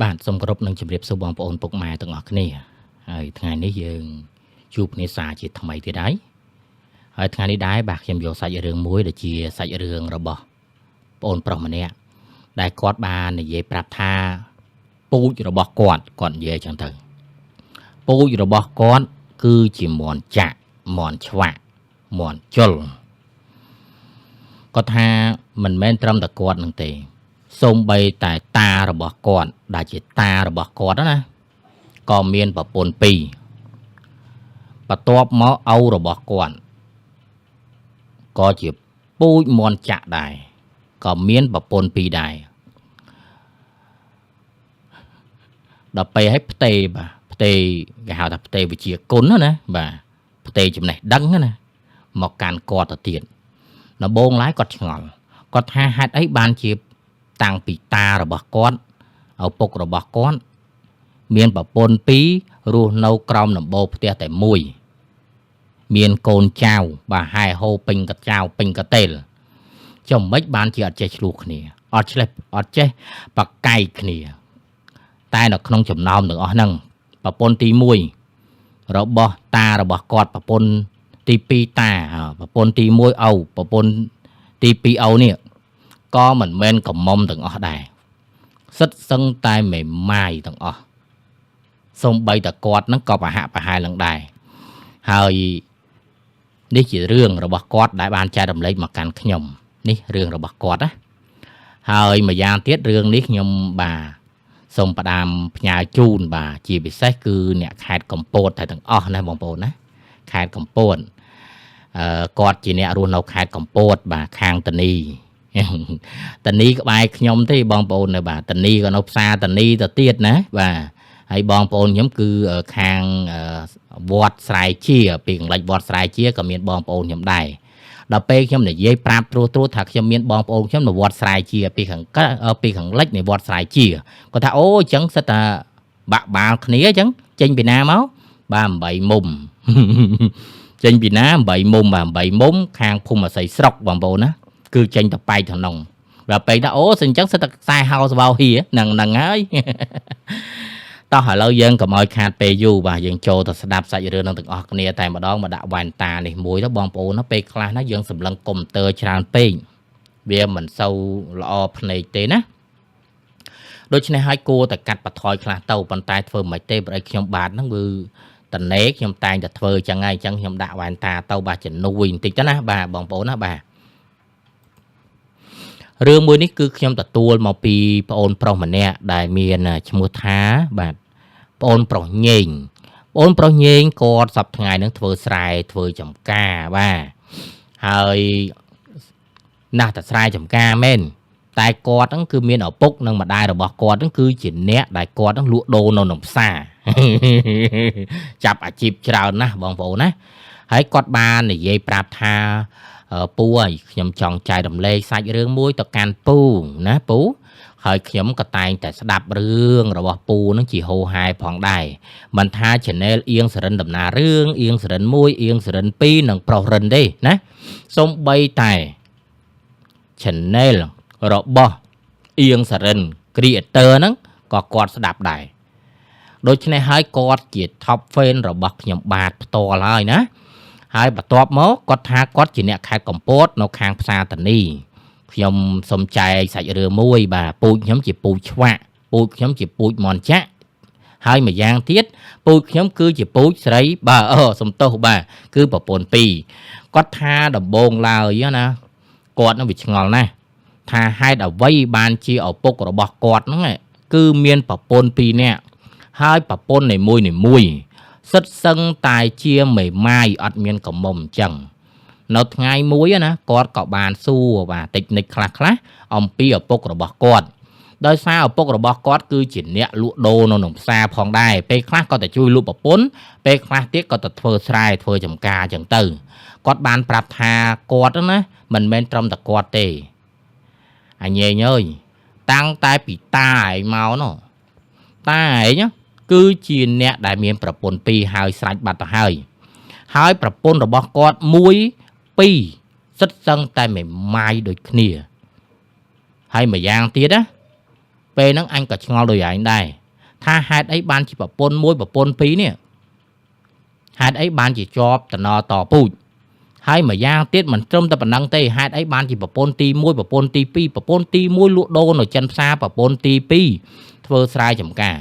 បាទសូមគោរពនឹងជម្រាបសួរបងប្អូនពុកម៉ែទាំងអស់គ្នាហើយថ្ងៃនេះយើងជួបគ្នាសារជាថ្មីទៀតហើយថ្ងៃនេះដែរបាទខ្ញុំយកសាច់រឿងមួយដែលជាសាច់រឿងរបស់បងប្រុសម្នាក់ដែលគាត់បាននិយាយប្រាប់ថាពូជរបស់គាត់និយាយចឹងទៅពូជរបស់គាត់គឺជាមន់ចាក់មន់ឆ្វាក់មន់ជុលគាត់ថាមិនមែនត្រឹមតែគាត់នឹងទេសូម្បីតែតារបស់គាត់ដែលជាតារបស់គាត់ណាក៏មានប្រពន្ធពីរបន្ទាប់មកឪរបស់គាត់ក៏ជាពូជមន់ចាក់ដែរក៏មានប្រពន្ធពីរដែរដល់ពេលឲ្យផ្ទេបាទផ្ទេគេហៅថាផ្ទេវិជាគុណណាបាទផ្ទេចំណេះដឹងណាមកកាន់គាត់ទៅទៀតដំបូងឡើយគាត់ឆ្ងល់គាត់ថាហេតុអីបានជាតាំងពីតារបស់គាត់ឪពុករបស់គាត់មានប្រពន្ធពីររស់នៅក្រោមដំបូលផ្ទះតែមួយមានកូនចៅបាទហែហូពេញកចៅពេញកតេលចុះមិនបានជាអត់ចេះឆ្លោះគ្នាអត់ចេះបកកាយគ្នាតែនៅក្នុងចំណោមទាំងអស់ហ្នឹងប្រពន្ធទី1របស់តារបស់គាត់ប្រពន្ធទី2តាប្រពន្ធទី1ឪប្រពន្ធទី2ឪនេះក៏មិនមែនកំមុំទាំងអស់ដែរសិតសឹងតែមេម៉ាយទាំងអស់សូម្បីតែគាត់ហ្នឹងក៏ប្រហាក់ប្រហែលនឹងដែរហើយនេះជារឿងរបស់គាត់ដែលបានចែករំលែកមកកាន់ខ្ញុំនេះរឿងរបស់គាត់ណាហើយម្យ៉ាងទៀតរឿងនេះខ្ញុំបាទសូមផ្ដាំផ្ញើជូនបាទជាពិសេសគឺអ្នកខេត្តកំពតតែទាំងអស់ណាបងប្អូនណាខេត្តកំពតគាត់ជាអ្នករស់នៅខេត្តកំពតបាទខាងតនីតនីក្បែរខ្ញុំទេបងប្អូនបាទតនីក៏នៅផ្សារតនីទៅទៀតណាបាទហើយបងប្អូនខ្ញុំគឺខាងវត្តស្រែជាពីកន្លែងវត្តស្រែជាក៏មានបងប្អូនខ្ញុំដែរដល់ពេលខ្ញុំនិយាយប្រាប់ត្រួសថាខ្ញុំមានបងប្អូនខ្ញុំនៅវត្តស្រែជាពីខាងលិចនៃវត្តស្រែជាគាត់ថាអូអញ្ចឹងសិតតែបាក់បាល់គ្នាអញ្ចឹងចេញពីណាមកបាទ8មុំចេញពីណា8មុំបាទ8មុំខាងភូមិអាស័យស្រុកបងប្អូនណាគឺចេញទៅបែកក្នុងនោះដល់ពេលថាអូអញ្ចឹងសិតតែខ្សែហោស្វោហៀហ្នឹងហើយតោះឥឡូវយើងកុំឲ្យខាតពេលយូរបាទយើងចូលទៅស្ដាប់សាច់រឿងនឹងទាំងអស់គ្នាតែម្ដងមកដាក់វ៉ែនតានេះមួយទៅបងប្អូនណាពេលខ្លះណាយើងសម្លឹងកុំព្យូទ័រច្រើនពេកវាមិនសូវល្អភ្នែកទេណាដូច្នេះហើយគួរតែកាត់បន្ថយខ្លះទៅប៉ុន្តែធ្វើមិនទេព្រោះខ្ញុំបាទហ្នឹងគឺតនេខ្ញុំតែងតែធ្វើអញ្ចឹងហើយអញ្ចឹងខ្ញុំដាក់វ៉ែនតាទៅបាទជំនួយបន្តិចទៅណាបាទបងប្អូនណាបាទរឿងមួយនេះគឺខ្ញុំទទួលមកពីប្អូនប្រុសម្នាក់ដែលមានឈ្មោះថាបាទប្អូនប្រុសញេងគាត់សប្តាហ៍ថ្ងៃហ្នឹងធ្វើស្រែធ្វើចំការបាទហើយណាស់តែស្រែចំការមែនតែគាត់ហ្នឹងគឺមានឪពុកនិងម្ដាយរបស់គាត់ហ្នឹងគឺជាអ្នកដែលគាត់ហ្នឹងលក់ដូរនៅក្នុងផ្សារចាប់អាជីពច្រើនណាស់បងប្អូនណាហើយគាត់បាននិយាយប្រាប់ថាពូឲ្យខ្ញុំចង់ចែករំលែកសាច់រឿងមួយទៅកាន់ពូណាពូហើយខ្ញុំក៏តែងតែស្ដាប់រឿងរបស់ពូនឹងជាហូហែផងដែរមិនថា channel អៀងសរិនដំណើររឿងអៀងសរិន1អៀងសរិន2និងប្រុសរិនទេណាសូម្បីតែ channel របស់អៀងសរិន creator ហ្នឹងក៏គាត់ស្ដាប់ដែរដូច្នេះហើយគាត់ជា top fan របស់ខ្ញុំបាទផ្ទាល់ហើយណាហើយបន្ទាប់មកគាត់ថាគាត់ជាអ្នកខេត្តកំពតនៅខាងផ្សារតនីខ្ញុំសុំចែកសាច់រឿងមួយបាទពូជខ្ញុំជាពូជឆ្វាក់ពូជខ្ញុំជាពូជមន់ចាក់ហើយម្យ៉ាងទៀតពូជខ្ញុំគឺជាពូជស្រីបាទសំទោសបាទគឺប្រពន្ធពីរគាត់ថាដំបងឡើយណាគាត់នឹងវាឆ្ងល់ណាស់ថាហេតុអ្វីបានជាឪពុករបស់គាត់ហ្នឹងគឺមានប្រពន្ធពីរនាក់ហើយប្រពន្ធនីមួយសិតសឹងតែជាមេម៉ាយអត់មានកំមុំអញ្ចឹងនៅថ្ងៃមួយណាគាត់ក៏បានសួរបាទតិចនិចខ្លះអំពីឪពុករបស់គាត់ដោយសារឪពុករបស់គាត់គឺជាអ្នកលក់ដូរនៅក្នុងផ្សារផងដែរពេលខ្លះក៏ទៅជួយលក់ប្រពន្ធពេលខ្លះទៀតក៏ទៅធ្វើស្រែធ្វើចំការអញ្ចឹងទៅគាត់បានប្រាប់ថាគាត់ណាមិនមែនត្រឹមតែគាត់ទេអញញអើយតាំងតែពីតាឯងមកណោះតាឯងគឺជាអ្នកដែលមានប្រពន្ធពីរហើយស្រេចបាត់ទៅហើយប្រពន្ធរបស់គាត់1 2សិតសឹងតែមេម៉ាយដូចគ្នាហើយម្យ៉ាងទៀតណា ពេលហ្នឹងអញក៏ឆ្ងល់ដោយឯងដែរថាហេតុអីបានជាប្រពន្ធមួយប្រពន្ធពីរនេះហេតុអីបានជាជាប់តំណតពូជហើយមួយយ៉ាងទៀតមិនត្រឹមតែប៉ុណ្ណឹងទេហេតុអីបានជាប្រពន្ធទី1ប្រពន្ធទី2ប្រពន្ធទី1លក់ដូរនៅចិនផ្សារប្រពន្ធទី2ធ្វើស្រែចម្ការ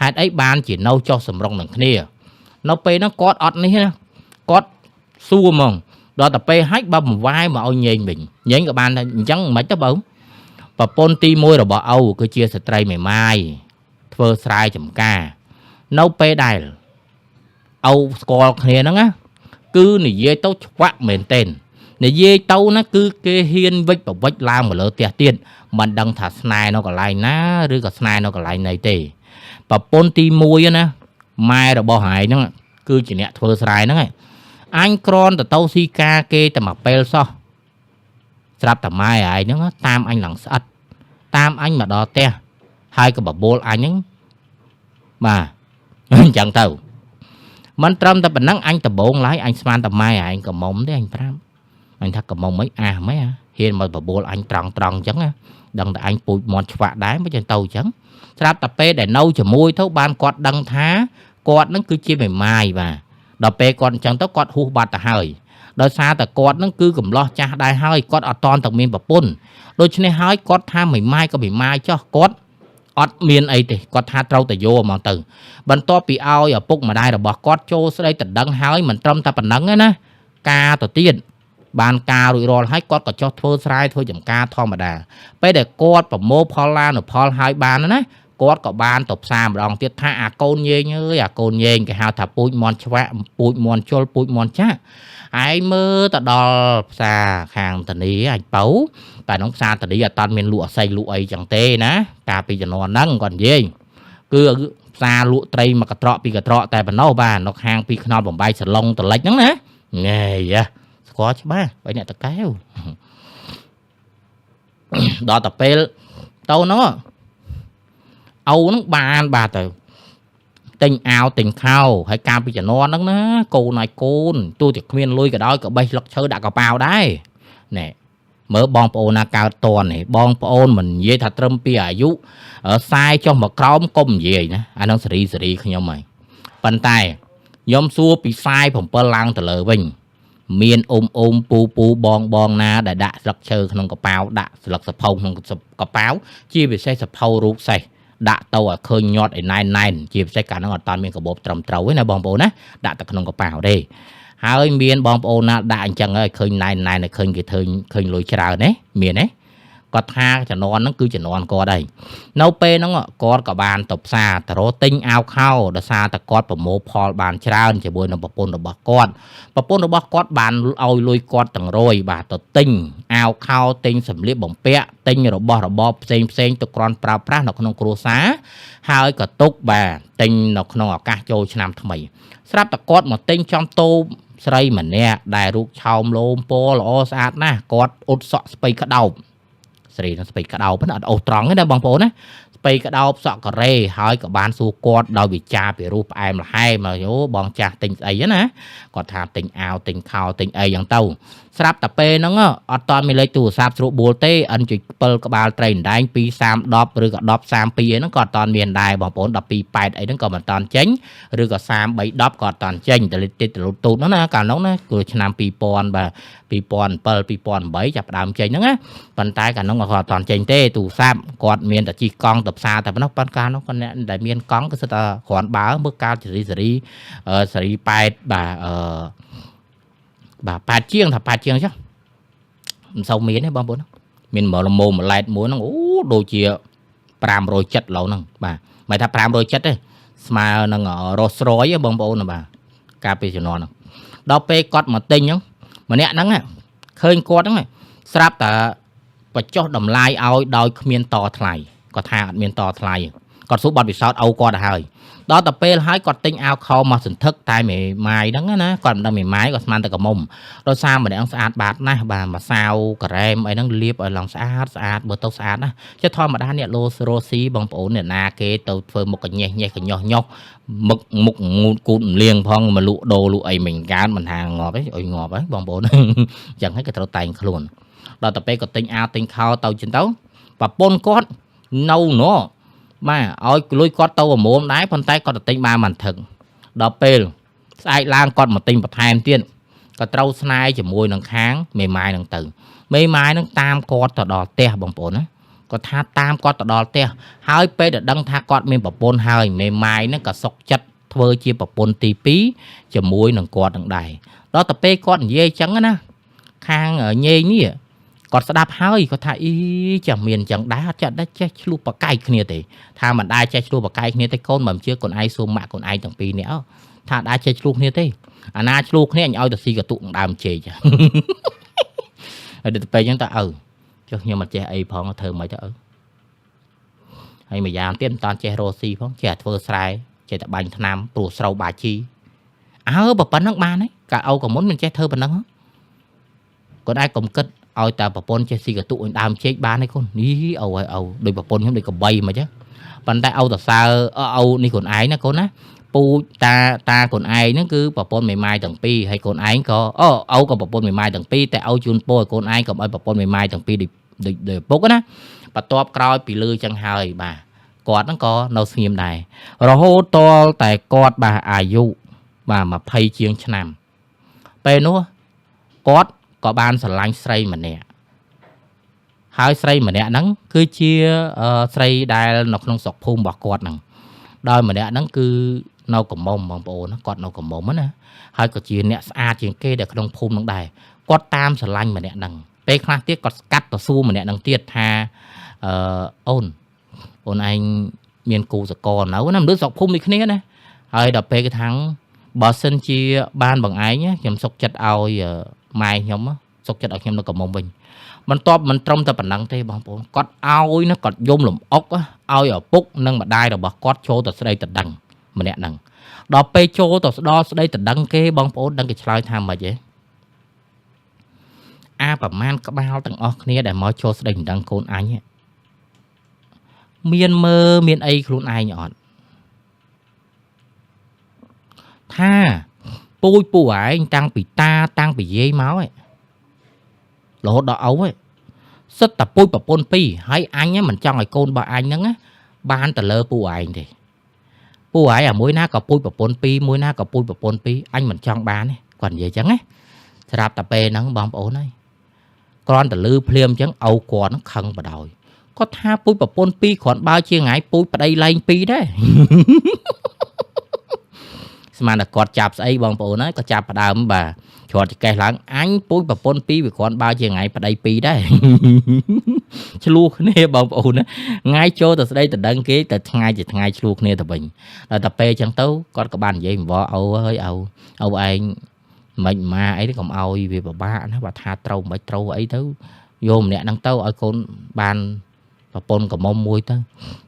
ហេតុអីបានជានៅចុះសម្រុងនឹងគ្នានៅពេលហ្នឹងគាត់អត់នេះណាគាត់សួរហ្មងដល់តែពេលហាច់បើបង្វាយមកឲ្យញែងវិញញែងក៏បានថាអញ្ចឹងមិនទៅបើប្រពន្ធទី1របស់ឪគឺជាស្ត្រីមេម៉ាយធ្វើស្រែចម្ការនៅពេលដែលឪស្គាល់គ្នាហ្នឹងណាគឺនិយាយទៅឆ្វាក់មែនទែននិយាយទៅណាគឺគេហ៊ានវិចប្រវិចឡើងមកលើផ្ទះទៀតមិនដឹងថាស្នេហ៍នៅកន្លែងណាឬក៏ស្នេហ៍នៅកន្លែងណីទេប្រពន្ធទី1ណាម៉ែរបស់ហែងហ្នឹងគឺជាអ្នកធ្វើស្រែហ្នឹងឯងអញក្រនទៅស៊ីការគេតែមកពេលសោះស្រាប់តែម៉ែឯងហ្នឹងតាមអញឡើងស្អិតតាមអញមកដល់ផ្ទះហើយក៏បបួលអញហ្នឹងបាទអញ្ចឹងទៅមិនត្រឹមតែប៉ុណ្ណឹងអញដំបងឡើយអញស្មានតែម៉ែឯងកំមុំទេអញប្រាប់អញថាកំមុំមិនអាហ្មងហ៊ានមកបបួលអញត្រង់អញ្ចឹងដឹងតែអញពូជមាត់ឆ្វាក់ដែរមិនចឹងទៅអញ្ចឹងស្រាប់តែពេលដែលនៅជាមួយទៅបានគាត់ដឹងថាគាត់នឹងគឺជាមេម៉ាយបាទដល់ពេលគាត់អញ្ចឹងទៅគាត់ហួសបាត់ទៅហើយដោយសារតែគាត់នឹងគឺកំឡោះចាស់ដែរហើយគាត់អត់តន់តែមានប្រពន្ធដូច្នេះហើយគាត់ថាមេម៉ាយក៏មេម៉ាយចោះគាត់អត់មានអីទេគាត់ថាត្រូវតែយកមកទៅបន្ទាប់ពីឲ្យឪពុកម្ដាយរបស់គាត់ចូលស្ដីតដឹងហើយមិនត្រឹមតែប៉ុណ្្នឹងទេណាការទៅទៀតបានការរួចរាល់ហើយគាត់ក៏ចុះធ្វើស្រែធ្វើចំការធម្មតាពេលដែលគាត់ប្រមូលផលឡានផលហើយបានណាគាត់ក៏បានទៅផ្សារម្ដងទៀតថាអាកូនញែងអើយអាកូនញែងគេហៅថាពូជមន់ឆ្វាក់ពូជមន់ជុលពូជមន់ចាក់ឯងមើលទៅដល់ផ្សារខាងតានីអញបើតែក្នុងផ្សារតានីអត់តាន់មានលក់អស័យលក់អីចឹងទេណាកាលពីជំនាន់ហ្នឹងគាត់និយាយគឺផ្សារលក់ត្រីមួយកត្រកពីរកត្រកតែប៉ុណ្ណោះបាទនៅខាងពីខ្នល់បំបីសឡុងតលិចហ្នឹងណាណែយ៉ាស្គាល់ច្បាស់បើអ្នកតកែវដល់តែពេលទៅហ្នឹងអូហ្នឹងបានបាទទៅទិញអាវទិញខោហើយការពីជំនាន់ហ្នឹងណាកូនឲ្យកូនទោះតែគ្មានលុយក៏ដោយក៏បេះស្លឹកឈើដាក់កប៉ាវដែរណែមើលបងប្អូនណាកើតតននេះបងប្អូនមិននិយាយថាត្រឹមពីអាយុ40ចុះមកក្រោមកុំនិយាយណាអាហ្នឹងសេរីខ្ញុំហើយប៉ុន្តែខ្ញុំសួរពី47ឡើងទៅលើវិញមានអ៊ំពូបងណាដែលដាក់ស្លឹកឈើក្នុងកប៉ាវដាក់ស្លឹកសភៅក្នុងកប៉ាវជាពិសេសសភៅរូបសេះដាក់ទៅឲ្យឃើញញាត់ឯណែនជាពិសេសកាលហ្នឹងអត់តាន់មានកាបូបត្រឹមត្រូវទេណាបងប្អូនណាដាក់ទៅក្នុងកប៉ាវទេហើយមានបងប្អូនណាដាក់អញ្ចឹងហើយឃើញណែនឲ្យឃើញគេឃើញលុយច្រើនទេមានទេគាត់ថាជំនាន់ហ្នឹងគឺជំនាន់គាត់ហើយនៅពេលហ្នឹងគាត់ក៏បានទៅផ្សារទៅរកទិញអាវខោដោយសារតែគាត់ប្រមូលផលបានច្រើនជាមួយនឹងប្រពន្ធរបស់គាត់បានឲ្យលុយគាត់ទាំងរយបាទទៅទិញអាវខោទិញសម្លៀកបំពាក់ទិញរបស់របរផ្សេងទៅគ្រាន់ប្រើប្រាស់នៅក្នុងគ្រួសារហើយក៏ទុកបាទទិញនៅក្នុងឱកាសចូលឆ្នាំថ្មីស្រាប់តែគាត់មកទិញចំតោស្រីម្នាក់ដែលរូបឆោមលោមពណ៌ល្អស្អាតណាស់គាត់អ៊ុតសក់ស្ពៃក្តោបស្រីនឹងស្ពៃក្តោបហ្នឹងអត់អូសត្រង់ទេណាបងប្អូនណាស្ពៃក្តោបសក់ការ៉េហើយក៏បានសួរគាត់ដោយវិចារពីរូបផ្អែមល្ហែមយោបងចាស់ទិញស្អីណាគាត់ថាទិញអាវទិញខោទិញអីយ៉ាងទៅស្រាប់តែពេលហ្នឹងអត់តាន់មានលេខទូរស័ព្ទស្រួលបួលទេអិនជួយ7ក្បាលត្រីដែង2 3 10ឬក៏10 32អីហ្នឹងក៏អត់តាន់មានដែរបងប្អូន12 8អីហ្នឹងក៏មិនតាន់ចេញឬក៏33 10ក៏អត់តាន់ចេញតែតិចទៅលូតទូតហ្នឹងណាកាលនោះណាគឺឆ្នាំ2000បាទ2007 2008ចាប់ដើមចេញហ្នឹងណាប៉ុន្តែកាលនោះក៏អត់តាន់ចេញទេទូរស័ព្ទគាត់មានតែជីកកង់ទៅផ្សារតែប៉ុណ្ណោះប៉ុន្តែកាលនោះគាត់អ្នកដែលមានកង់គឺសិតតែគ្រាន់បើមើលកាលសេរី8បាទ8ជាងថា8ជាងចុះមិនសូវមានទេបងប្អូនមានម្លែតមួយហ្នឹងអូដូចជា570ឡូវហ្នឹងបាទមិនថា570ទេស្មើនឹងរស់ស្រយបងប្អូនបាទកាលពីជំនាន់ហ្នឹងដល់ពេលគាត់មកទិញហ្នឹងម្នាក់ហ្នឹងឃើញគាត់ហ្នឹងស្រាប់តែបញ្ចុះតម្លៃឲ្យដោយគ្មានតថ្លៃគាត់ថាអត់មានតថ្លៃគាត់សួរបាត់ពិសោធន៍ឲ្យគាត់ទៅហើយដល់តែពេលហើយគាត់ទិញអាវខោមកសន្ធឹកតែមេម៉ាយហ្នឹងណាគាត់មិនដឹងមេម៉ាយគាត់ស្មានតែកមុំដោយសារម្នាក់ស្អាតបាតណាស់បាទម្សៅការ៉េមអីហ្នឹងលាបឲ្យឡើងស្អាតបើទៅស្អាតណាជាធម្មតាអ្នកលោរ៉ូស៊ីបងប្អូនអ្នកណាគេទៅធ្វើមុខកញេះកញ្ញោះមុខងូតគូតលៀងផងមកលក់ដូរលក់អីមិនកើតមិនថាងាប់ទេអុយងាប់ហើយបងប្អូនអញ្ចឹងហើយក៏ត្រូវតែងខ្លួនដល់តែពេលគាត់ទិញអាវទិញខោទៅចឹងទៅប្រពន្ធគាត់នៅណោ បាទឲ្យលុយគាត់ទៅប្រមូលដែរប៉ុន្តែគាត់ទៅទិញបានមិនថឹងដល់ពេលស្អែកឡើងគាត់មកទិញបន្ថែមទៀតក៏ត្រូវស្នេហ៍ជាមួយនឹងខាងមេម៉ាយនឹងទៅមេម៉ាយនឹងតាមគាត់ទៅដល់ផ្ទះបងប្អូនណាគាត់ថាតាមគាត់ទៅដល់ផ្ទះហើយពេលដែលដឹងថាគាត់មានប្រពន្ធហើយមេម៉ាយនឹងក៏សុកចិត្តធ្វើជាប្រពន្ធទី2ជាមួយនឹងគាត់នឹងដែរដល់ទៅពេលគាត់និយាយអញ្ចឹងណាខាងញេងនេះគាត់ស្ដាប់ហើយគាត់ថាអីចាំមានអញ្ចឹងដែរអត់ចាត់ដែរចេះឆ្លោះបកាយគ្នាទេថាមិនដែរចេះឆ្លោះបកាយគ្នាទេកូនមិនជឿកូនឯងសួរម៉ាក់កូនឯងទាំងពីរនេះថាដែរចេះឆ្លោះគ្នាទេអាណាឆ្លោះគ្នាអញឲ្យទៅស៊ីកតុកដើមជែកហើយទៅពេលអញ្ចឹងតើចុះខ្ញុំមិនចេះអីផងធ្វើមិនទៅហើយមួយយ៉ាងទៀតមិនតាន់ចេះរស់ស៊ីផងចេះធ្វើស្រែចេះតែបាញ់ថ្នាំព្រោះស្រូវបាជីបើប៉ុណ្្នឹងបានហើយកៅអៅក៏មុនមិនចេះធ្វើប៉ុណ្្នឹងគាត់ឯងកុំគិតឲ្យតែប្រពន្ធចេះស៊ីកតុកដើមជែកបានទេកូននេះអូដោយប្រពន្ធខ្ញុំដូចកបីមិនចឹងប៉ុន្តែអូតសើអូនេះខ្លួនឯងណាកូនណាពូតាខ្លួនឯងហ្នឹងគឺប្រពន្ធមេម៉ាយទាំងពីរហើយកូនឯងក៏អូក៏ប្រពន្ធមេម៉ាយទាំងពីរតែអូជូនពរឲ្យកូនឯងកុំឲ្យប្រពន្ធមេម៉ាយទាំងពីរដូចឪពុកណាបន្ទាប់ក្រោយពីលឺចឹងហើយបាទគាត់ហ្នឹងក៏នៅស្ងៀមដែររហូតតលតែគាត់បាទអាយុបាទ20ជាងឆ្នាំពេលនោះគាត់ក៏បានស្រឡាញ់ស្រីម្នាក់ហើយស្រីម្នាក់ហ្នឹងគឺជាស្រីដែលនៅក្នុងស្រុកភូមិរបស់គាត់ហ្នឹងដោយម្នាក់ហ្នឹងគឺនៅកំមុំបងប្អូនគាត់នៅកំមុំណាហើយក៏ជាអ្នកស្អាតជាងគេដែលក្នុងភូមិហ្នឹងដែរគាត់តាមស្រឡាញ់ម្នាក់ហ្នឹងពេលខ្លះទៀតគាត់ស្កាត់ទៅសួរម្នាក់ហ្នឹងទៀតថាអូនឯងមានគូសកលនៅណាមនុស្សស្រុកភូមិដូចគ្នាណាហើយដល់ពេលគេថាបើសិនជាបានបងឯងខ្ញុំសុកចិត្តឲ្យម៉ែខ្ញុំសុកចិត្តឲ្យខ្ញុំនៅកំមុំវិញបន្ទាប់មិនត្រឹមតែប៉ុណ្ណឹងទេបងប្អូនគាត់ឲ្យណាគាត់យំលំអុកឲ្យឪពុកនិងម្ដាយរបស់គាត់ចូលទៅស្ដីទៅដឹងម្នាក់ហ្នឹងដល់ពេលចូលទៅស្ដោស្ដីទៅដឹងគេបងប្អូនដឹងគេឆ្លើយថាម៉េចទេប្រមាណក្បាលទាំងអស់គ្នាដែលមកចូលស្ដីមិនដឹងកូនអញមានមើលមានអីខ្លួនឯងអត់ថាពូឯងតាំងពីតាតាំងពីយាយមករហូតដល់ឪសិតតែពូជប្រពន្ធពីរហើយអញមិនចង់ឲ្យកូនរបស់អញហ្នឹងបានទៅលើពូឯងទេពូឯងមួយណាក៏ពូជប្រពន្ធពីរមួយណាក៏ពូជប្រពន្ធពីរអញមិនចង់បានទេគាត់និយាយចឹងណាស្រាប់តែពេលហ្នឹងបងប្អូនហើយគ្រាន់តែលឺភ្លាមចឹងឪគាត់ហ្នឹងខឹងបដ ாய் គាត់ថាពូជប្រពន្ធពីរគ្រាន់បើជាថ្ងៃពូជប្តីលែងពីរដែរស្មានតែគាត់ចាប់ស្អីបងប្អូនហើយក៏ចាប់ផ្ដើមបាទច្រត់ចកេះឡើងអញពូជប្រពន្ធពីរវាគ្រាន់បើជាថ្ងៃប្តីពីរដែរឆ្លោះគ្នាបងប្អូនណាថ្ងៃចូលទៅស្ដីទៅដឹងគេតែថ្ងៃជាថ្ងៃឆ្លោះគ្នាទៅវិញដល់តែពេលចឹងទៅគាត់ក៏បាននិយាយមកអូហើយអូឯងមិនម៉ាអីទេកុំឲ្យវាពិបាកណាបើថាត្រូវមិនត្រូវអីទៅយកម្នាក់ហ្នឹងទៅឲ្យកូនបានប្រពន្ធកមុំមួយទៅ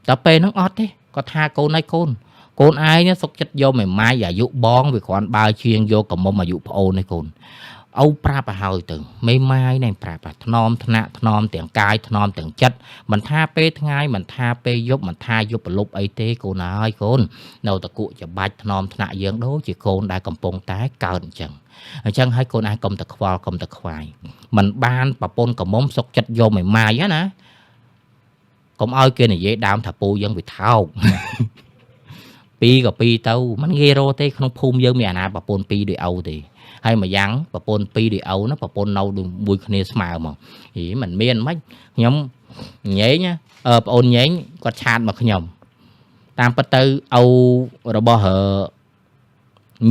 ដល់ពេលហ្នឹងអត់ទេគាត់ថាកូនឯងកូនឯងសុកចិត្តយកមេម៉ាយអាយុបងវាគ្រាន់បើជាងយកកមុំអាយុប្អូនឯងកូនឪប្រាប់ឲ្យហើយទៅមេម៉ាយនេះប្រាប់ថាថ្នមថ្នាក់ថ្នមទាំងកាយថ្នមទាំងចិត្តមិនថាពេលថ្ងៃមិនថាពេលយប់មិនថាយប់ប្រលប់អីទេកូនហើយកូននៅតកុច្បាច់ថ្នមថ្នាក់យើងដូចជាកូនដែលកំពុងតែកើតអញ្ចឹងហើយកូនឯងកុំតែខ្វល់កុំតែខ្វាយមិនបានប្រពន្ធកមុំសុកចិត្តយកមេម៉ាយណាកុំឲ្យគេនិយាយដើមថាពូយើងវាថោកពីរក៏ពីរទៅมันងាយរកទេក្នុងភូមិយើងមានអាណាប្រពន្ធពីរដូចឪទេហើយមួយយ៉ាងប្រពន្ធពីរដូចឪណាប្រពន្ធនៅមួយគ្នាស្មើមកមិនមានមិនខ្ញុំញែងប្អូនញែងគាត់ឆាតមកខ្ញុំតាមពិតទៅឪរបស់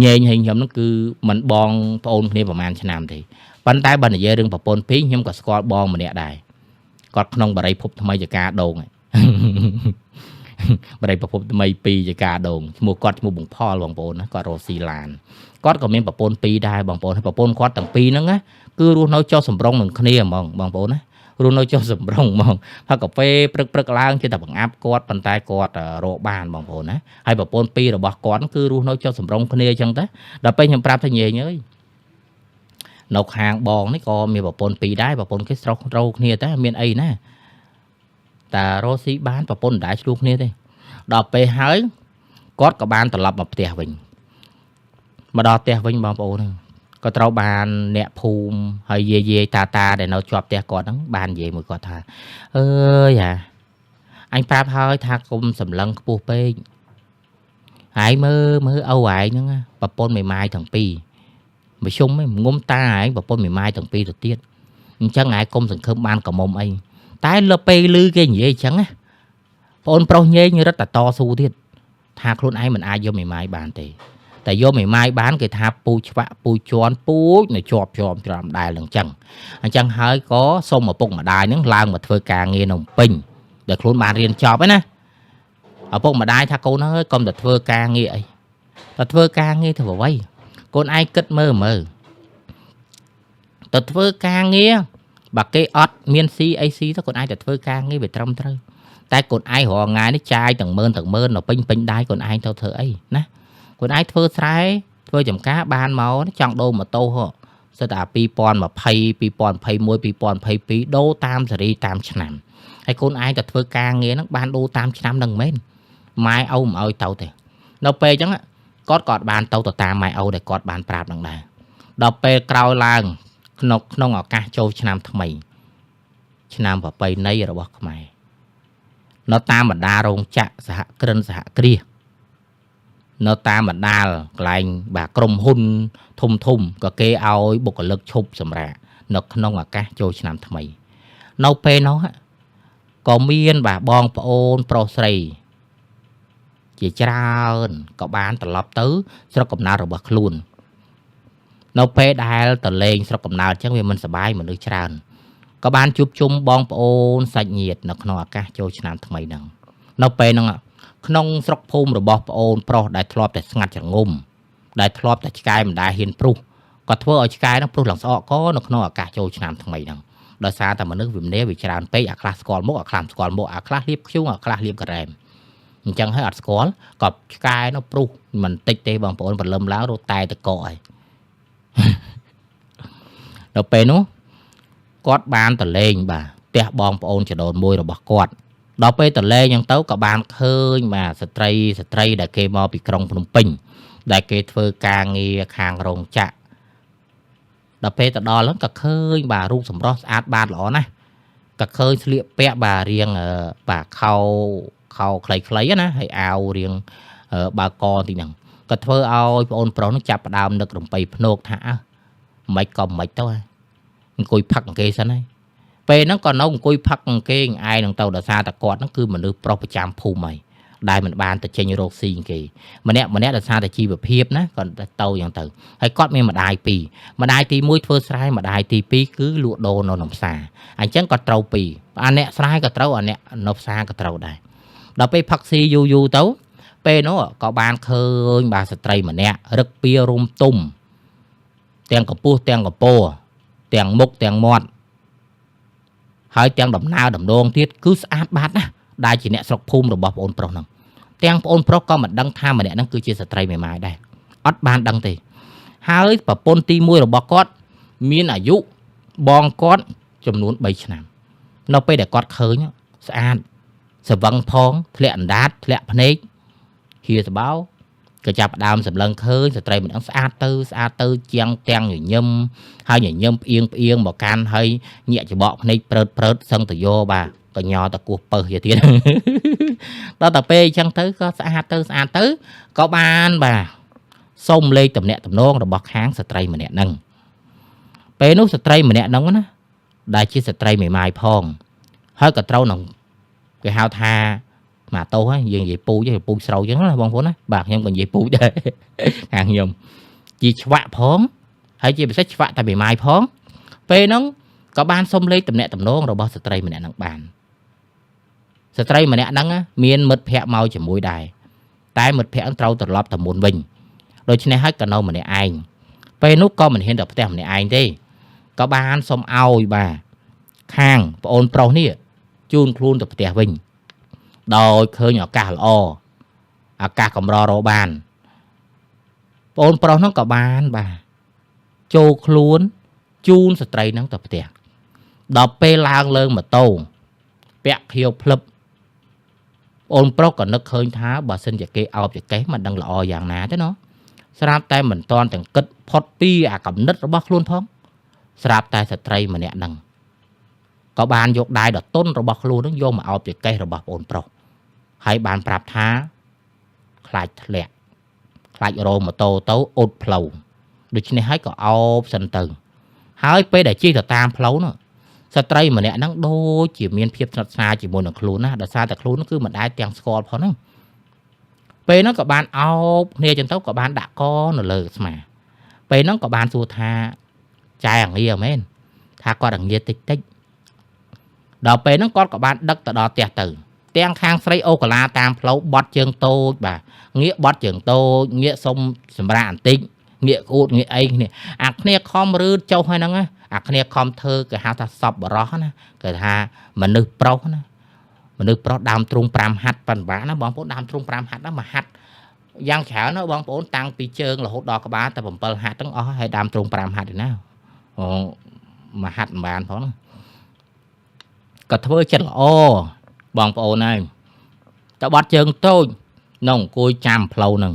ញែងហើយខ្ញុំហ្នឹងគឺមិនបងប្អូនគ្នាប្រហែលឆ្នាំទេប៉ុន្តែបើនិយាយរឿងប្រពន្ធពីរខ្ញុំក៏ស្គាល់បងម្នាក់ដែរគាត់ក្នុងបរិយភពថ្មីចកាដងបរិយភពថ្មីពីរចកាដងឈ្មោះគាត់ឈ្មោះបងផលបងប្អូនណាគាត់រស់ស៊ីឡានគាត់ក៏មានប្រពន្ធពីរដែរបងប្អូនប្រពន្ធគាត់ទាំងពីរហ្នឹងណាគឺរស់នៅចុះសម្រុងនឹងគ្នាហ្មងបងប្អូនណារស់នៅចុះសម្រុងហ្មងហើយកាហ្វេព្រឹកឡើងជាតែបង្អាប់គាត់ប៉ុន្តែគាត់រកបានបងប្អូនណាហើយប្រពន្ធពីររបស់គាត់គឺរស់នៅចុះសម្រុងគ្នាអញ្ចឹងទៅដល់ពេលខ្ញុំប្រាប់ថាញែងអើយនៅខាងបងនេះក៏មានប្រពន្ធពីរដែរប្រពន្ធគេស្រុកត្រូវគ្នាតែមានអីណាតែរស់ស៊ីបានប្រពន្ធមិនដែរឆ្លោះគ្នាទេដល់ពេលហើយគាត់ក៏បានត្រឡប់មកផ្ទះវិញមកដល់ផ្ទះវិញបងប្អូនហ្នឹងក៏ត្រូវបានអ្នកភូមិហើយយាយតាដែលនៅជាប់ផ្ទះគាត់ហ្នឹងបាននិយាយមួយគាត់ថាអើយ anh prap hơi tha cùng sầm lăng bù bê hãy mơ âu ải nữa bà pôn mày mai thằng pi mà xung mấy ngôm ta ải bà pôn mày mai thằng pi được tiết chẳng ai công sừng khơm ban cả mồm anh tái lơ pê lư cái gì chẳng á pôn pro nhê như rất là to su tiết tha luôn ai mình ai vô mày mai bàn thì tại vô mày mai bán cái tha pu chạ pu chón pu này chọp làm đài lần chẳng anh chẳng hơi có xong mà bụng mà đài những lang mà thưa càng nghe nồng pin để luôn bàn riêng chọp ấy nè ở bụng mà đài tha cô nó công để thưa càng nghe ấy ta thưa càng nghe thì bảo vậy con ai cất mơ ta thưa càng nghe bà cái ót miên CAC đó còn ai ta thưa càng nghe về trong thôi tại còn ai họ ngài nó chai tầng mơn nó pin đai còn ai tao thưa ấy nè còn ai thưa trái thưa chấm cá ban máu nó chọn đô mà tô họ sẽ là pi pon mà pay môi pi pon pay pi đô tam sari tam chnam hay con ai ta thưa càng nghe nó ban đô tam chnam đằng mến mai âu mà ơi tao thì đâu pe chẳng á cọt bàn tàu tàu ta mai âu để cọt bàn prap đằng này đọc pe cào lang nông ở cá châu chnam thằng mày chnam và pe nay rồi bọc mày nó ta mà đa rong chạ xã kia nó ta mà đa lành bà crom hun thum có kê ao bục lực chụp sầm rạ nó nông ở cá châu chnam thằng mày nâu pe nó có miên bà bong ôn pro sray chỉ trơn có bán tờ lọp tứ sau cầm nào rồi bật luôn nó pe đai tờ lên sau cầm nào chắc vì mình sẽ bay mình được trơn có bán chụp chung bong ôn sạch nhiệt nó nó cả cho chăn thằng mày nằng nó pe nằng nông sọc phum rồi bong ôn pro đại thọp để ngặt chẳng ngum đại thọp để cái mình đại hiền pru có thưa ở cái nó pru lòng sọ có nó cả cho chăn thằng mày nằng đó xa ta mà nước việt nam vì tràn pe à class còn mốc à class liếp chung à class liếp cái rèm chẳng hay ở school có cái nó pru mình tích tê bằng ôn vật lâm láo rồi tay từ cội rồi pe nó cọt ban tờ lên bà tẹt bong ôn chỉ đồn môi rồi bọc cọt đó pe tờ lên nhưng tấu cả ban khơi mà stray đại kê mò bị krong phồng pin đại kê thưa càng nghe hàng rồng chạ đó pe tờ đo lắm cả khơi bà rung sầm rót át ban lỏ nè cả khơi liệp pẹ bà riêng bà khâu clay á hay ao riêng bà con thì nằng cả thưa ao ôn pro nó chập đàm được rồng pây nốt thả mấy cầm mấy tao cùi phật kê sao này pe nó còn nó cùi phật kê ai đằng tàu đã xa ta quạt nó cứ mình được pro chạm phù mày đại mình bàn ta chơi rô xì kì mà nè đã xa ta chi về hiệp ná còn tàu dạng từ hay quát mình mà đai pi mũi phơi sai mà đai pi cứ lụa đồ nó nằm xa anh chẳng có trâu pi anh nè sai có trâu anh nè nộp xa có trâu đây đó pe phật xì du tấu pe nó có bàn khơi bà stray mà nè rất pia rum tum tiền có po tiền mục tiền mọt hơi tiền đầm nao đầm đôn tiết cứ sát bát á đại chỉ nè sọc phum rồi bọc ôn pro nằng tiền ôn pro có mà đăng tham mà nè đăng cứ chia stray mày mày đây ót ban đăng thì hơi và pon ti mui rồi bọc cót miên à dụ bong cót chấm nún 3 ឆ្នាំ nó pe để cót khơi nhá sát sờ văng phong lẹn đát lẹn phê kia sờ báo cái chạp đàm sầm lân khơi sờ trai mình đang xa tư chiang teng nhâm hai nhâm yên một can hơi nhẹ chỉ bọ này prớt sân từ vô bà có nhỏ ta cuộc bờ vậy tiền đó ta pe chăng tới có xa tư có ban bà xông lên tầm nẹt tầm nón rồi bọc háng sờ trai mình nẹt nâng pe nút sờ trai mình nẹt nâng á đại chi sờ trai mày mai phong hơi cả trâu nòng cái hao tha mà tô á dường vậy pu với pu sầu chứ là bông phốn á bạc nhưng còn vậy pu đây hàng nhầm chỉ chọa phón hay chỉ bị sách chọa tại bị mai phón pe nó có ban xông lấy tầm nẹt tầm nón rồi bao stray mình nẹt nặng bàn stray mình nẹt nặng á miên mật phẹ mau chỉ mũi đài tai mật phẹ trâu từ lọp tầm muôn bình đôi chân này hết cả nâu mình nẹt anh pe nút con mình hiện được tem nẹt anh đi có ban xông ao bà khang ôn pro nè chun khuôn tập tè vinh đôi khơi nhỏ cả lò cả cầm rò bàn ôn pro nó có bàn bà châu khuôn chun stray nó tập tè đọc pe lang lơ mà tô bẹt hiu plub ôn pro còn nó khơi thá bà xin cái ao cái mà đang lò dạng ná thế nó sạp tay mình toàn từng cất pot pi cầm nứt nó bắc luôn phong sạp tay stray mà nè nằng có ban dục đai đợt tôn rồi bọc luôn nó vô mà ốp cây rồi bọc ổn pro hay ban prap thá khai lẹ khai rô mà tô tấu ốt plau được chứ này hay có ốp sân từ hay pe để chi là tam plau nữaสตรีมันเนี่ยนั่งโดจีเมียนเพียบซาจีบนหนังครูนะแต่ซาแต่ครูนั่นคือมันได้เตียงสกอร์พอนั่งไปนั่งกับบานเอาเนี่ยจนเท่ากับบานด่าก้อนเลยสมัยไปนั่งกับบานสูธาใจอย่างนี้เหรอแม่นถ้าก็ดังเยี่ยติ๊กติ๊กดอกไปนั่งก้อนกับบานดักแต่ดอกเตียตื่นเตียงข้างใส่โอกลาตามเพลาบอดเชิงโตบ่าเงี้ยบอดเชิงโตเงี้ยส้มสมราอันติ๊กเงี้ยกูดเงี้ยไอ้เนี่ยอักเนี่ยคอมรื้อเจ้าให้นั่งอักเนี่ยคอมเธอก็หาถ้าสอบบร้อนนะก็หามันนึกเปล่านะมันนึกเปล่าดามตรงปรามหัดปันบ้านะบางพวกดามตรงปรามหัดนะมาหัดย่างแขวนะบางพวกตั้งปีเชิงlà hốt đỏ các bạnแต่ผมเปิดหัดตั้งอ๋อให้ดามตรงปรามหัดนะอ๋อมาหัดบานเพราะนะก็เธอจัดอ๋อบางพวกnàyแต่บัดเชิงโต้น้องกุยจามเพลาหนึ่ง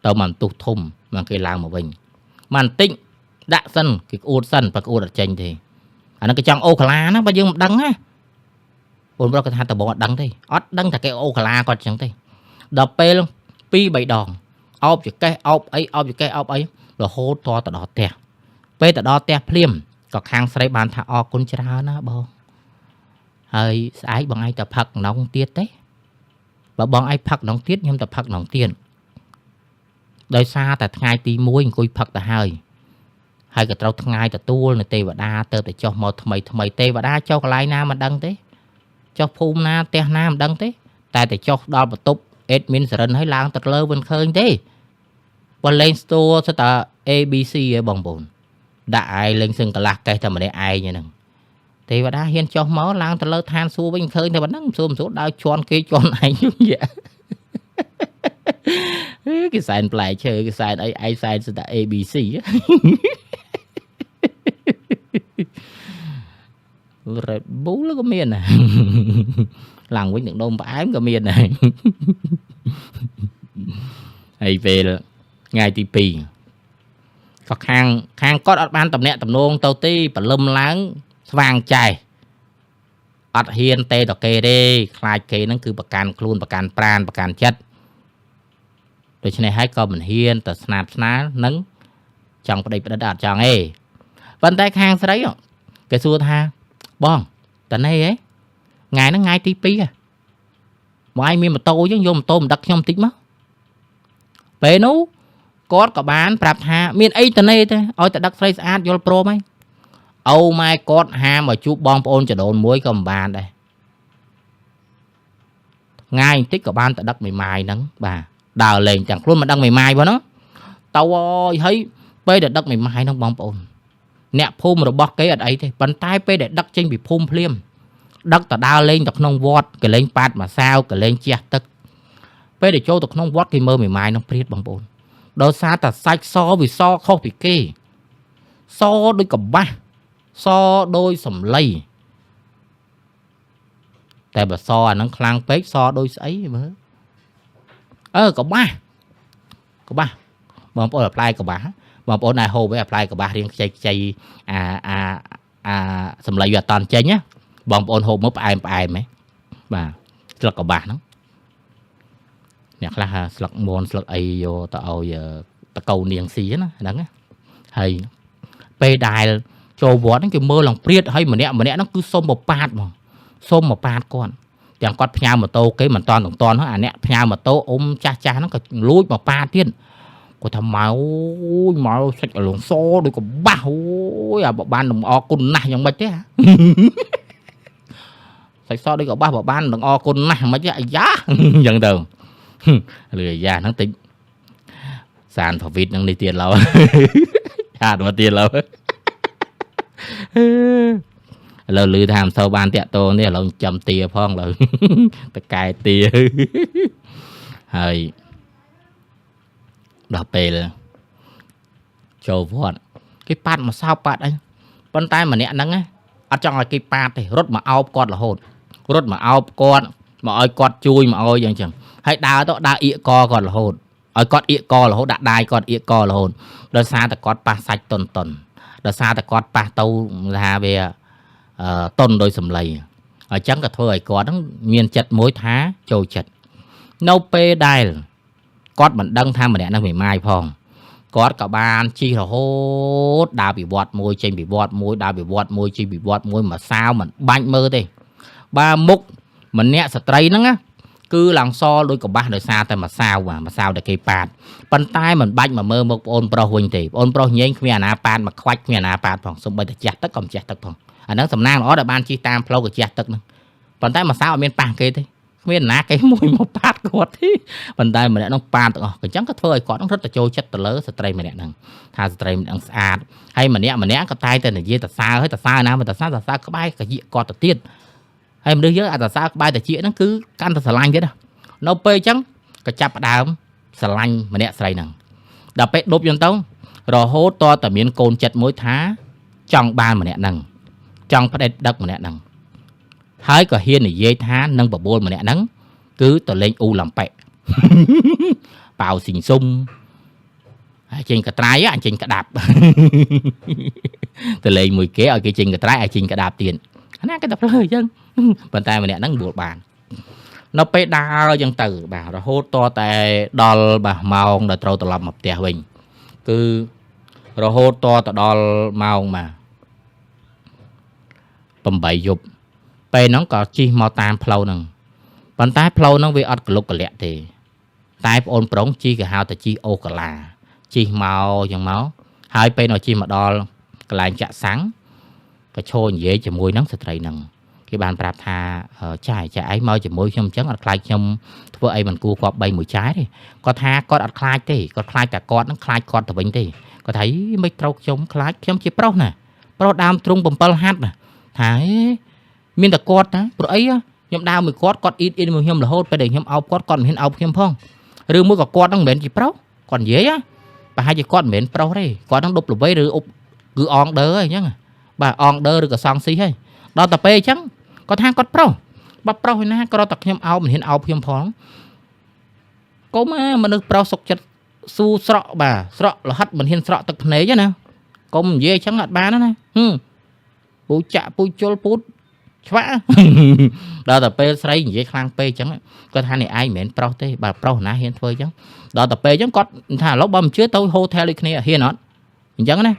แต่มันตุกทุ่มมันเคยล้างมาวิ่งมันติ้งด่าสันคืออูดสันปักอูดจังทีอันนั้นก็จังโอคลานะบางยังดังนะบนเราก็ทานแต่บอกดังทีอดดังแต่แกโอคลาก็จังทีดับเปลปีใบดองเอาอยู่แกเอาไอเอาอยู่แกเอาไอเราโหดตัวแต่ดอเตะไปแต่ดอเตะเพลียมก็ค้างใส่บานทาออกกุญชรานะบองเฮ้ยสายบางไอแต่ผักน้องเตี้ยเต้บางไอผักน้องเตี้ยยังแต่ผักน้องเตี้ยโดยซาแต่ไงตีมวยกุยผักแต่เฮยhay cái trâu ngay từ tua này tê và đa tơ để cho một thầy tê và đa cho cái lai nam mà đăng thế cho phun na tê nam đăng thế tại để cho đo một túc admin sਰਨ hay lang tật lơ bên khơi thế và lên store sẽ ta abc ở bằng bồn đại lên sừng cả lạc cây thầm mà để ai như nè tê và đa hiên cho máu lang tật lơ than xua bên khơi thì vẫn nắng xua một số đau tròn kia tròn này như vậy cái sign play chơi cái sign ai sign sẽ ta abc rồi bú nó có miền này làng với những đôm ám có miền này hay về là ngày thì pì có khang có ở ban tầm nẹt tầm nôn tàu ti và lâm láng vàng chài ở hiên tê đỏ kê đê khai kê nó cứ bạc can khuôn bạc can pran bạc can chất rồi trên này hai con mình hiên tờ snap ná nắng chẳng có đây đã đạt chẳng ấy vấn tay khang sẽ đấy cái xua tha bon tận này ấy ngày nó ngay tí pí à mà ai miên mà tô chứ vô mà tô mà đặt trong tí mất về nú có cả bán prap ha miên ấy tận này thế ôi tận đặt face ad vô pro mấy oh my god ha mà chú bom ôn cho đồn muối cầm bàn đây ngay tích cả ban tận đặt mày mài nắng bà đào lên chẳng luôn mà đăng mày mài vào nó tao ơi thấy bây để đất mày mài nó bom ôn nè phun rồi bóc cái ở đây thì bàn tay pe để đất trên bị phun phim đất ta đào lên tập nông vót cái lên pad mà sao cái lên chia tức pe để cho tập nông vót cái mơ mày mai nó priết bằng bồn đó xa ta sạch so vì so không bị kê so đôi cầm ba so đôi sầm lây tại bà so nó khang pếch so đôi ấy mới có ba bằng bồn apply có ba bằng bồn này hồ với apply có ba riêng chạy sầm lây và toàn chơi nhá bằng bồn hồ mấp ai mấy bà là có ba nó nhạc là sọc môn sọc ai vô tao giờ tao cầu niềng xí nó đắng á hay pe đài cho vót nó cái mơ lòng priết hay mà nè nó cứ xôm một pad con chẳng con nhau mà tô cái mà toàn nó nè nhau mà tô ôm cha nó còn lúi mà pad tiên có thầm máu sạch ở lồng xô đôi có bao ban đồng o côn này giống mấy thế hả sạch so đây có ba ban đồng o côn này mấy thế giá dần đường lười già nó tính sàn phở vịt đang đi tiền lâu hạt mà tiền lâu lờ lư tham sâu ban tẹt tô này là chầm tìa phong là ta cài tìa hơi đọc bề là trâu vọt cái pad mà sao pad anh bàn tay mà nè nắng á ở trong là cái pad thì rốt mà ao con là hồn rốt mà ao con mà ơi con chui mà ơi vậy chẳng hay đào đó đào ịa co còn là hồn ơi con ịa co là hồn đã đai con ịa co là hồn đó xa ta con pa sạch tuần đó xa ta con pa tâu là về តុនដោយសម្លៃអញ្ចឹងក៏ធ្វើឲ្យគាត់ហ្នឹងមានចិត្តមួយថាចូលចិត្តនៅពេលដែលគាត់មិនដឹងថាម្នាក់ហ្នឹងវាម៉ាយផងគាត់ក៏បានជិះរហូតដើរពីវត្តមួយចេញពីវត្តមួយដើរពីវត្តមួយចេញពីវត្តមួយមកសាវមិនបាច់មើលទេបើមុខម្នាក់ស្ត្រីហ្នឹងណាគឺឡើងសដោយកបាសដោយសារតែម្សៅដែលគេប៉ាតប៉ុន្តែមិនបាច់មកមើលមុខប្អូនប្រុសវិញទេប្អូនប្រុសញែងគ្មានអាណាប៉ាតមកខ្វាច់គ្មានអាណាប៉ាតផងសូម្បីតែចាស់ទឹកក៏មិនចាស់ទឹកផងអាហ្នឹងសំណាងល្អដែលបានជិះតាមផ្លូវកចាស់ទឹកហ្នឹងប៉ុន្តែម្សៅអត់មានប៉ះគេទេគ្មានណាគេមួយមកប៉ាតគាត់ទេប៉ុន្តែម្នាក់ហ្នឹងប៉ាតទាំងអស់អញ្ចឹងក៏ធ្វើឲ្យគាត់ហ្នឹងរត់ទៅចូលចិត្តទៅលើស្ត្រីម្នាក់ហ្នឹងថាស្ត្រីម្នាក់ស្អាតហើយម្នាក់ក៏តែនិយាយតសើហើយតសើណាមកតសើក្បែរកាយគាត់ទៅទៀតហើយមនុស្សយើងអាតសើក្បែរតាជាហ្នឹងគឺកាន់តែស្រឡាញ់ទៀតនៅពេលអញ្ចឹងក៏ចាប់ផ្ដើមស្រឡាញ់ម្នាក់ស្រីហ្នឹងដល់ពេលដប់យន្តទៅរហូតតតែមានកូនចិត្តមួយថាចង់បានម្នាក់ហ្នឹងចង់ផ្ដេដឹកម្នាក់ហ្នឹងហើយក៏ហ៊ាននិយាយថានឹងបបួលម្នាក់ហ្នឹងគឺទៅលេងអ៊ូឡ িম্প ិកប៉ៅស៊ីងស៊ុំហើយចេញកត្រាយអញចេញក្តាប់ទៅលេងមួយគេឲ្យគេចេញកត្រាយឲ្យចេញក្តាប់ទៀតអាណាគេទៅភ្លើអញ្ចឹងប៉ុន្តែម្នាក់ហ្នឹងបួលបាននៅពេលដើរអញ្ចឹងទៅបាទរហូតតតែដល់បាទម៉ោងដែលត្រូវត្រឡប់មកផ្ទះវិញគឺរហូតតទៅដល់ម៉ោងបាទ8យប់ពេលហ្នឹងក៏ជិះមកតាមផ្លូវហ្នឹងប៉ុន្តែផ្លូវហ្នឹងវាអត់កលុកកលាក់ទេតែប្អូនប្រុងជិះគេហៅថាជិះអូកាឡាជិះមកអញ្ចឹងមកហើយពេលនៅជិះមកដល់កន្លែងចាក់សាំងក៏ឈរនិយាយជាមួយនឹងស្ត្រីហ្នឹងគេបានប្រាប់ថាចាឯងមកជាមួយខ្ញុំអញ្ចឹងអត់ខ្លាចខ្ញុំធ្វើអីមិនគួរគប្បីមួយចាយទេគាត់ថាគាត់អត់ខ្លាចទេគាត់ខ្លាចតែគាត់ហ្នឹងខ្លាចគាត់ទៅវិញទេគាត់ថាមិនត្រូវខ្ញុំខ្លាចខ្ញុំជាប្រុសណាប្រុសដើមទ្រង់7ហាត់ណាថាមានតែគាត់ណាព្រោះអីខ្ញុំដើរមួយគាត់អ៊ីតមួយខ្ញុំរហូតពេលដែលខ្ញុំអោបគាត់មិនហ៊ានអោបខ្ញុំផងឬមួយក៏គាត់ហ្នឹងមិនមែនជាប្រុសគាត់និយាយប្រហែលជាគាត់មិនមែនប្រុសទេគាត់ហ្នឹងដប់ល្បីឬអ៊ុបគឺអងដឺអញ្ចឹងបាទអងដឺឬក៏សងស៊ីហើយដល់តែពេលអញ្ចឹងគាត់ថាគាត់ប្រុសបើប្រុសឯណាក៏រត់តែខ្ញុំអោបមិនហ៊ានអោបខ្ញុំផងកុំមនុស្សប្រុសសុកចិត្តស៊ូស្រក់បាទស្រក់លហិតមិនហ៊ានស្រក់ទឹកភ្នែកណាកុំនិយាយអញ្ចឹងអត់បានណាពូចាក់ពូជុលពូឆ្វាក់ដល់តែពេលស្រីនិយាយខ្លាំងពេកអញ្ចឹងគាត់ថានេះឯងមិនមែនប្រុសទេបើប្រុសណាហ៊ានធ្វើអញ្ចឹងដល់តែពេលអញ្ចឹងគាត់ថាឥឡូវបើមិនជឿទៅហូថែលដូចគ្នាហ៊ានអត់អញ្ចឹងណា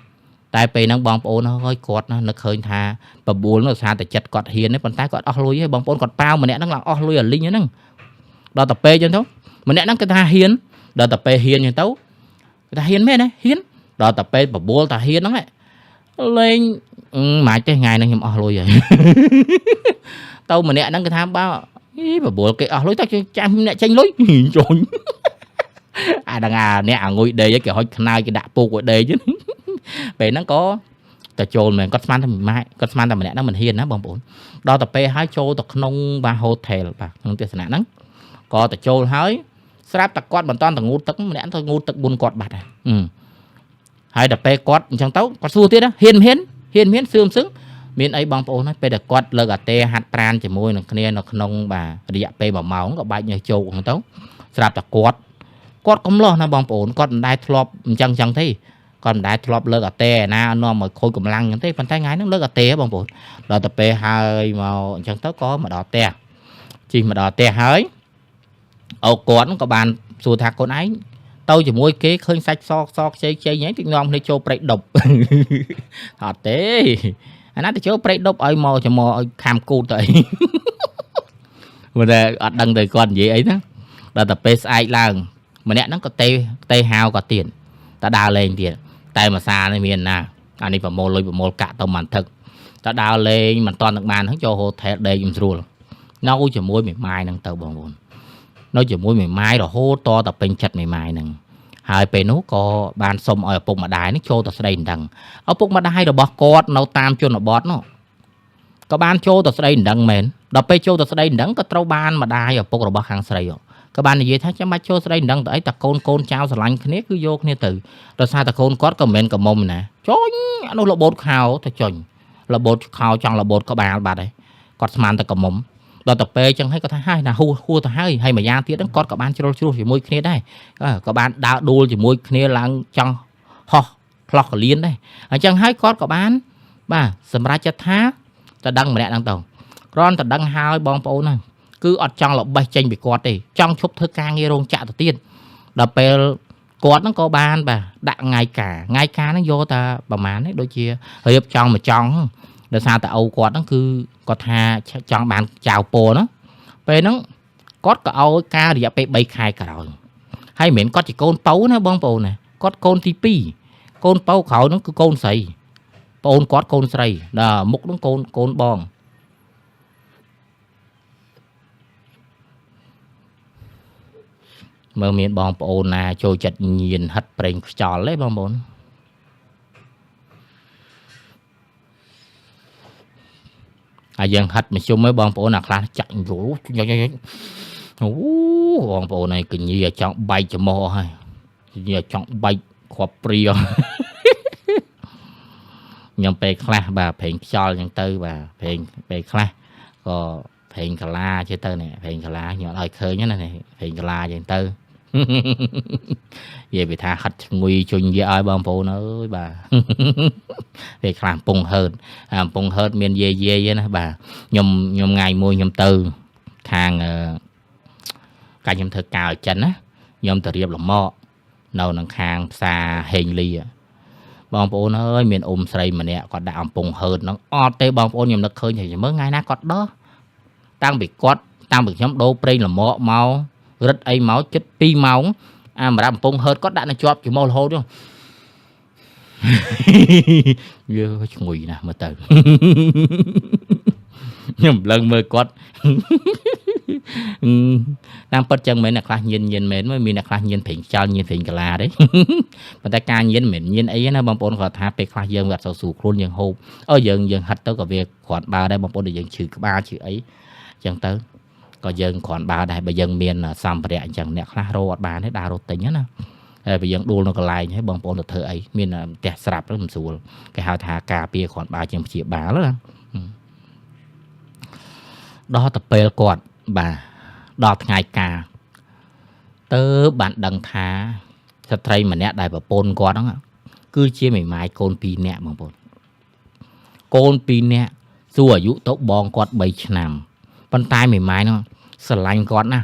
តែពេលហ្នឹងបងប្អូនហើយគាត់ណានឹកឃើញថាបបួលនោះសារតែចិត្តគាត់ហ៊ានទេប៉ុន្តែគាត់អស់លុយហើយបងប្អូនគាត់ប៉ាវម្នាក់ហ្នឹងឡើងអស់លុយអាលីងហ្នឹងដល់តែពេលអញ្ចឹងទៅម្នាក់ហ្នឹងគាត់ថាហ៊ានដល់តែពេលហ៊ានអញ្ចឹងទៅគាត់ថាហ៊ានមែនទេហ៊ានដល់តែពេលបបួលថាហ៊ានហ្នឹងលេងមិនអាចទេថ្ងៃហ្នឹងខ្ញុំអស់លុយហើយទៅម្នាក់ហ្នឹងគេថាបើបបួលគេអស់លុយទៅចាំអ្នកចេញលុយចូលអាដឹងអ្នកអង្គុយដេកគេហុចខ្នើយគេដាក់ពូកឲ្យដេកពេលហ្នឹងក៏ទៅចូលមែនគាត់ស្មានតែម៉ែគាត់ស្មានតែម្នាក់ហ្នឹងមិនហ៊ានណាបងប្អូនដល់តែពេលហើយចូលទៅក្នុងបាទហូថែលបាទក្នុងទេសនាហ្នឹងក៏ទៅចូលហើយស្រាប់តែគាត់មិនតាន់ទៅងូតទឹកម្នាក់ទៅងូតទឹកមុនគាត់បាត់ហើយដល់ពេលគាត់អញ្ចឹងទៅគាត់សួរទៀតហ៊ានសឿមសឹងមានអីបងប្អូនហើយពេលដែលគាត់លើកអាតេហាត់ប្រានជាមួយនឹងគ្នានៅក្នុងបាទរយៈពេល1ម៉ោងក៏បែកញើសជោកហ្នឹងទៅស្រាប់តែគាត់កំឡោះណាបងប្អូនគាត់មិនដែលធ្លាប់អញ្ចឹងទេគាត់មិនដែលធ្លាប់លើកអាតេណានាំឲ្យខូចកម្លាំងអញ្ចឹងទេប៉ុន្តែថ្ងៃហ្នឹងលើកអាតេបងប្អូនដល់ទៅពេលហើយមកអញ្ចឹងទៅក៏មកដល់ផ្ទះជិះមកដល់ផ្ទះហើយអូគាត់ក៏បានសួរថាកូនឯងទៅជាមួយគេឃើញសាច់សខ្ចីហ្នឹងតិចនាំគ្នាចូលព្រៃដប់អត់ទេអាណាទៅចូលព្រៃដប់ឲ្យមកចាំមកឲ្យខាំគូតទៅអីមើលតែអត់ដឹងទៅគាត់និយាយអីហ្នឹងដល់តែពេលស្អែកឡើងម្នាក់ហ្នឹងក៏ទេហៅក៏ទៀតតែដើរលេងទៀតតែមួយសានេះមានណាអានេះប្រមូលលុយប្រមូលកាក់ទៅមិនថឹកតែដើរលេងមិនតាន់នឹងបានហ្នឹងចូលហូថែលដេកយំស្រួលនៅជាមួយមេម៉ាយហ្នឹងទៅបងប្អូននៅជាមួយមេម៉ាយរហូតតតែពេញចិត្តមេម៉ាយហ្នឹងហើយពេលនោះក៏បានសុំឲ្យឪពុកម្ដាយនេះចូលទៅស្ដីដណ្ដឹងឪពុកម្ដាយរបស់គាត់នៅតាមជនបទនោះក៏បានចូលទៅស្ដីដណ្ដឹងមែនដល់ពេលចូលទៅស្ដីដណ្ដឹងក៏ត្រូវបានម្ដាយឪពុករបស់ខាងស្រីក៏បាននិយាយថាចាំបាច់ចូលស្ដីដណ្ដឹងទៅអីតែកូនចៅស្រឡាញ់គ្នាគឺយកគ្នាទៅដោយសារតែកូនគាត់ក៏មិនមែនកមុំណាចុញអានោះរបូតខោទៅចុញរបូតខោចង់របូតក្បាលបាត់ហើយគាត់ស្មានតែកមុំដល់ទៅពេលចឹងហើយគាត់ថាហើយណាហួទៅហើយម្យ៉ាងទៀតហ្នឹងគាត់ក៏បានជ្រុលជ្រោះជាមួយគ្នាដែរក៏បានដើរដួលជាមួយគ្នាឡើងចង់ហោះផ្លោះកលៀនដែរអញ្ចឹងហើយគាត់ក៏បានបាទសម្រាប់ចិត្តថា ta đăng mà nè đăng tàu con ta đăng hai bong bầu nè cứ ở trong là bay tranh bị quạt đi trong chụp thơ ca nghe rong chạ đầu tiên đập bè quạt nó có ban bà đã ngày cả nó vô ta bà mán ấy đôi chia hiệp trong mà trong để sao ta âu quạt nó cứ có tha trong bàn chào pồ nó bè nó có âu ca thì bị bay khai cả rồi hay miễn có chỉ côn pấu nó bong bầu này có côn tivi côn pấu khẩu nó cứ côn sầy côn quát côn sầy là mục nó côn bong mơ miền bong bầu na trôi chật nhìn hất bền tròn lấy bong bầu dân hất mà chung mấy bong bầu nào khá chặt rủ bong bầu này cứ như chọn bay cho mò hay như chọn bay khoa priyo nhom pe khla bà phèn cho nhân tư bà phèn pe khla có phèn khla la chứ tư này phèn khla la nhỏ hơi khơi nhá này phèn khla la nhân tư về bị tha khách nguy chung với ai bom phụ nữa bà về làm pung hơn miền dê vậy nè bà nhom ngày mua nhom tư thang cả nhom thợ cào chân á nhom tự riệp là mò nâu nằng khang xa hình ly bong phụ ơi miền sậy mà nè còn đạo pung hơn nó tê bong phụ nhom nó khơi thì mới ngay ná cọt đó tăng bị nhóm đô prey là mò mau rất ấy máu chất pi máu mà làm pung hơn có đã nó chọp chỉ màu hô đúng không vừa ngụy nè mà từ nhưng lần mơ quát đang bắt chân mấy nè khá nhìn mến mới mình nè khá nhìn phỉnh cho nhìn phỉnh cả là đấy mà ta ca nhìn mến nhìn ấy nó bông bồn khỏi tháp về khá dân gạt sầu sù khuôn dân hô dân hạt tới cả việc khoản ba đây bông bồn để dân trừ ba chữ ấy chẳng tới có dân còn ba đây bây dân miền là xăm bẹ chẳng nè khá rô ba đấy đa rô tính á nè bây dân đu nó còn lại nhé bông bồn được thợ ấy miền là tẹt sạp rất làm xù cái hào thả cà pia còn ba chẳng chỉ bá đó đó tập bê quạt bà đọt ngày cả tớ bạn đằng thá thật thay mà nè đại bà pôn quạt đó cứ chia mày mai côn pi nè bông bồn côn pi nè xua dụ tốc bong quạt bảy nằm bàn tay mày mai nó sờ lạnh quạt nè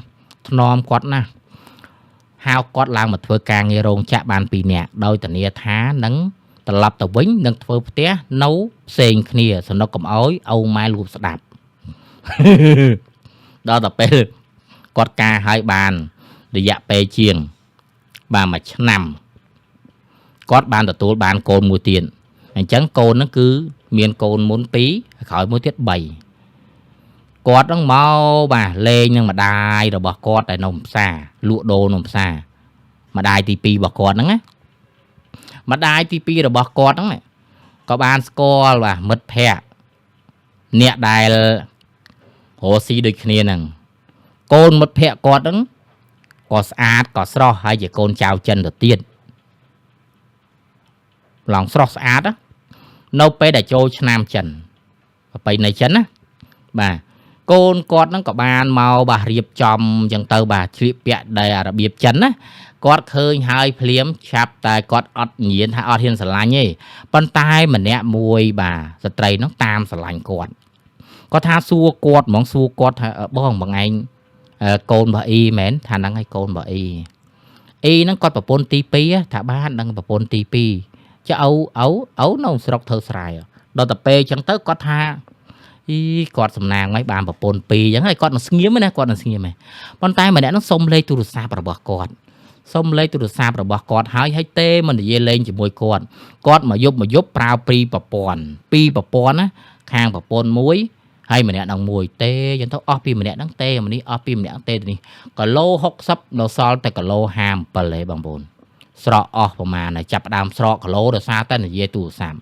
nom quạt nè hao quạt lang mà thưa càng nghe rong chạ bàn pi nè đôi tận nia thá nắng tận lập tờ vĩnh nâng thưa té nấu xèn kia rồi nó cầm ói âu mai luôn đạp đó tập bê quạt ca hai bàn để dạ bê chiên bà mà nằm quạt bàn tụi bàn côn mua tiền chẳng côn nó cứ miền côn muốn pí khỏi mua tiết bày quạt nó mau bà lên nhưng mà đai rồi bỏ quạt tại nồng xa lụa đồ nồng xa mà đai tivi bỏ quạt đó mà đai tivi rồi bỏ quạt đó có bàn score và mật phe nè đai hồ si được kia nè côn mật phe quạt đó có sát có sro hay chỉ côn chào chân đầu tiên lòng sro sát đó nâu pe để trôi nam chân và pe này chân á bà côn quạt nó có bàn màu bà riệp chòm chẳng tơ bà riệp bẹ đầy là biệp chân á quạt khơi hai phím chạp tại quạt ọt nhiên hay ọt hiên sả lạnh nhỉ bàn tay mà nẹ mùi bà giật trầy nó tam sả lạnh quạt có tha xua quạt mong xua quạt bong bằng anh côn bà y mến thà năng hay côn bà y nó quạt bà pôn tivi á thả ba đang bà pôn tivi chứ ấu nó sọc thơ sài đó tập p chẳng tới quạt tha quạt sầm nàng mấy bàn bà pôn pi chẳng hay quạt nó nghiếm ấy nè quạt nó nghiếm này bàn tay mà đã nó xông lên tu xa bà quạt xông lên tu xa bà quạt hay tê mình dê lên chỉ môi quạt mà giúp prao pi bà pon á khang bà pon muối hay mà nè đồng mùi tê chẳng thấu opi mà nè đắng tê mà đi opi mà nè đắng tê đi cả lô hốc sắp nó sol tại cả lô hàm bà lệ bằng bồn sọ mà này chập đam sọ cả lô được xa tên là dê tu sàm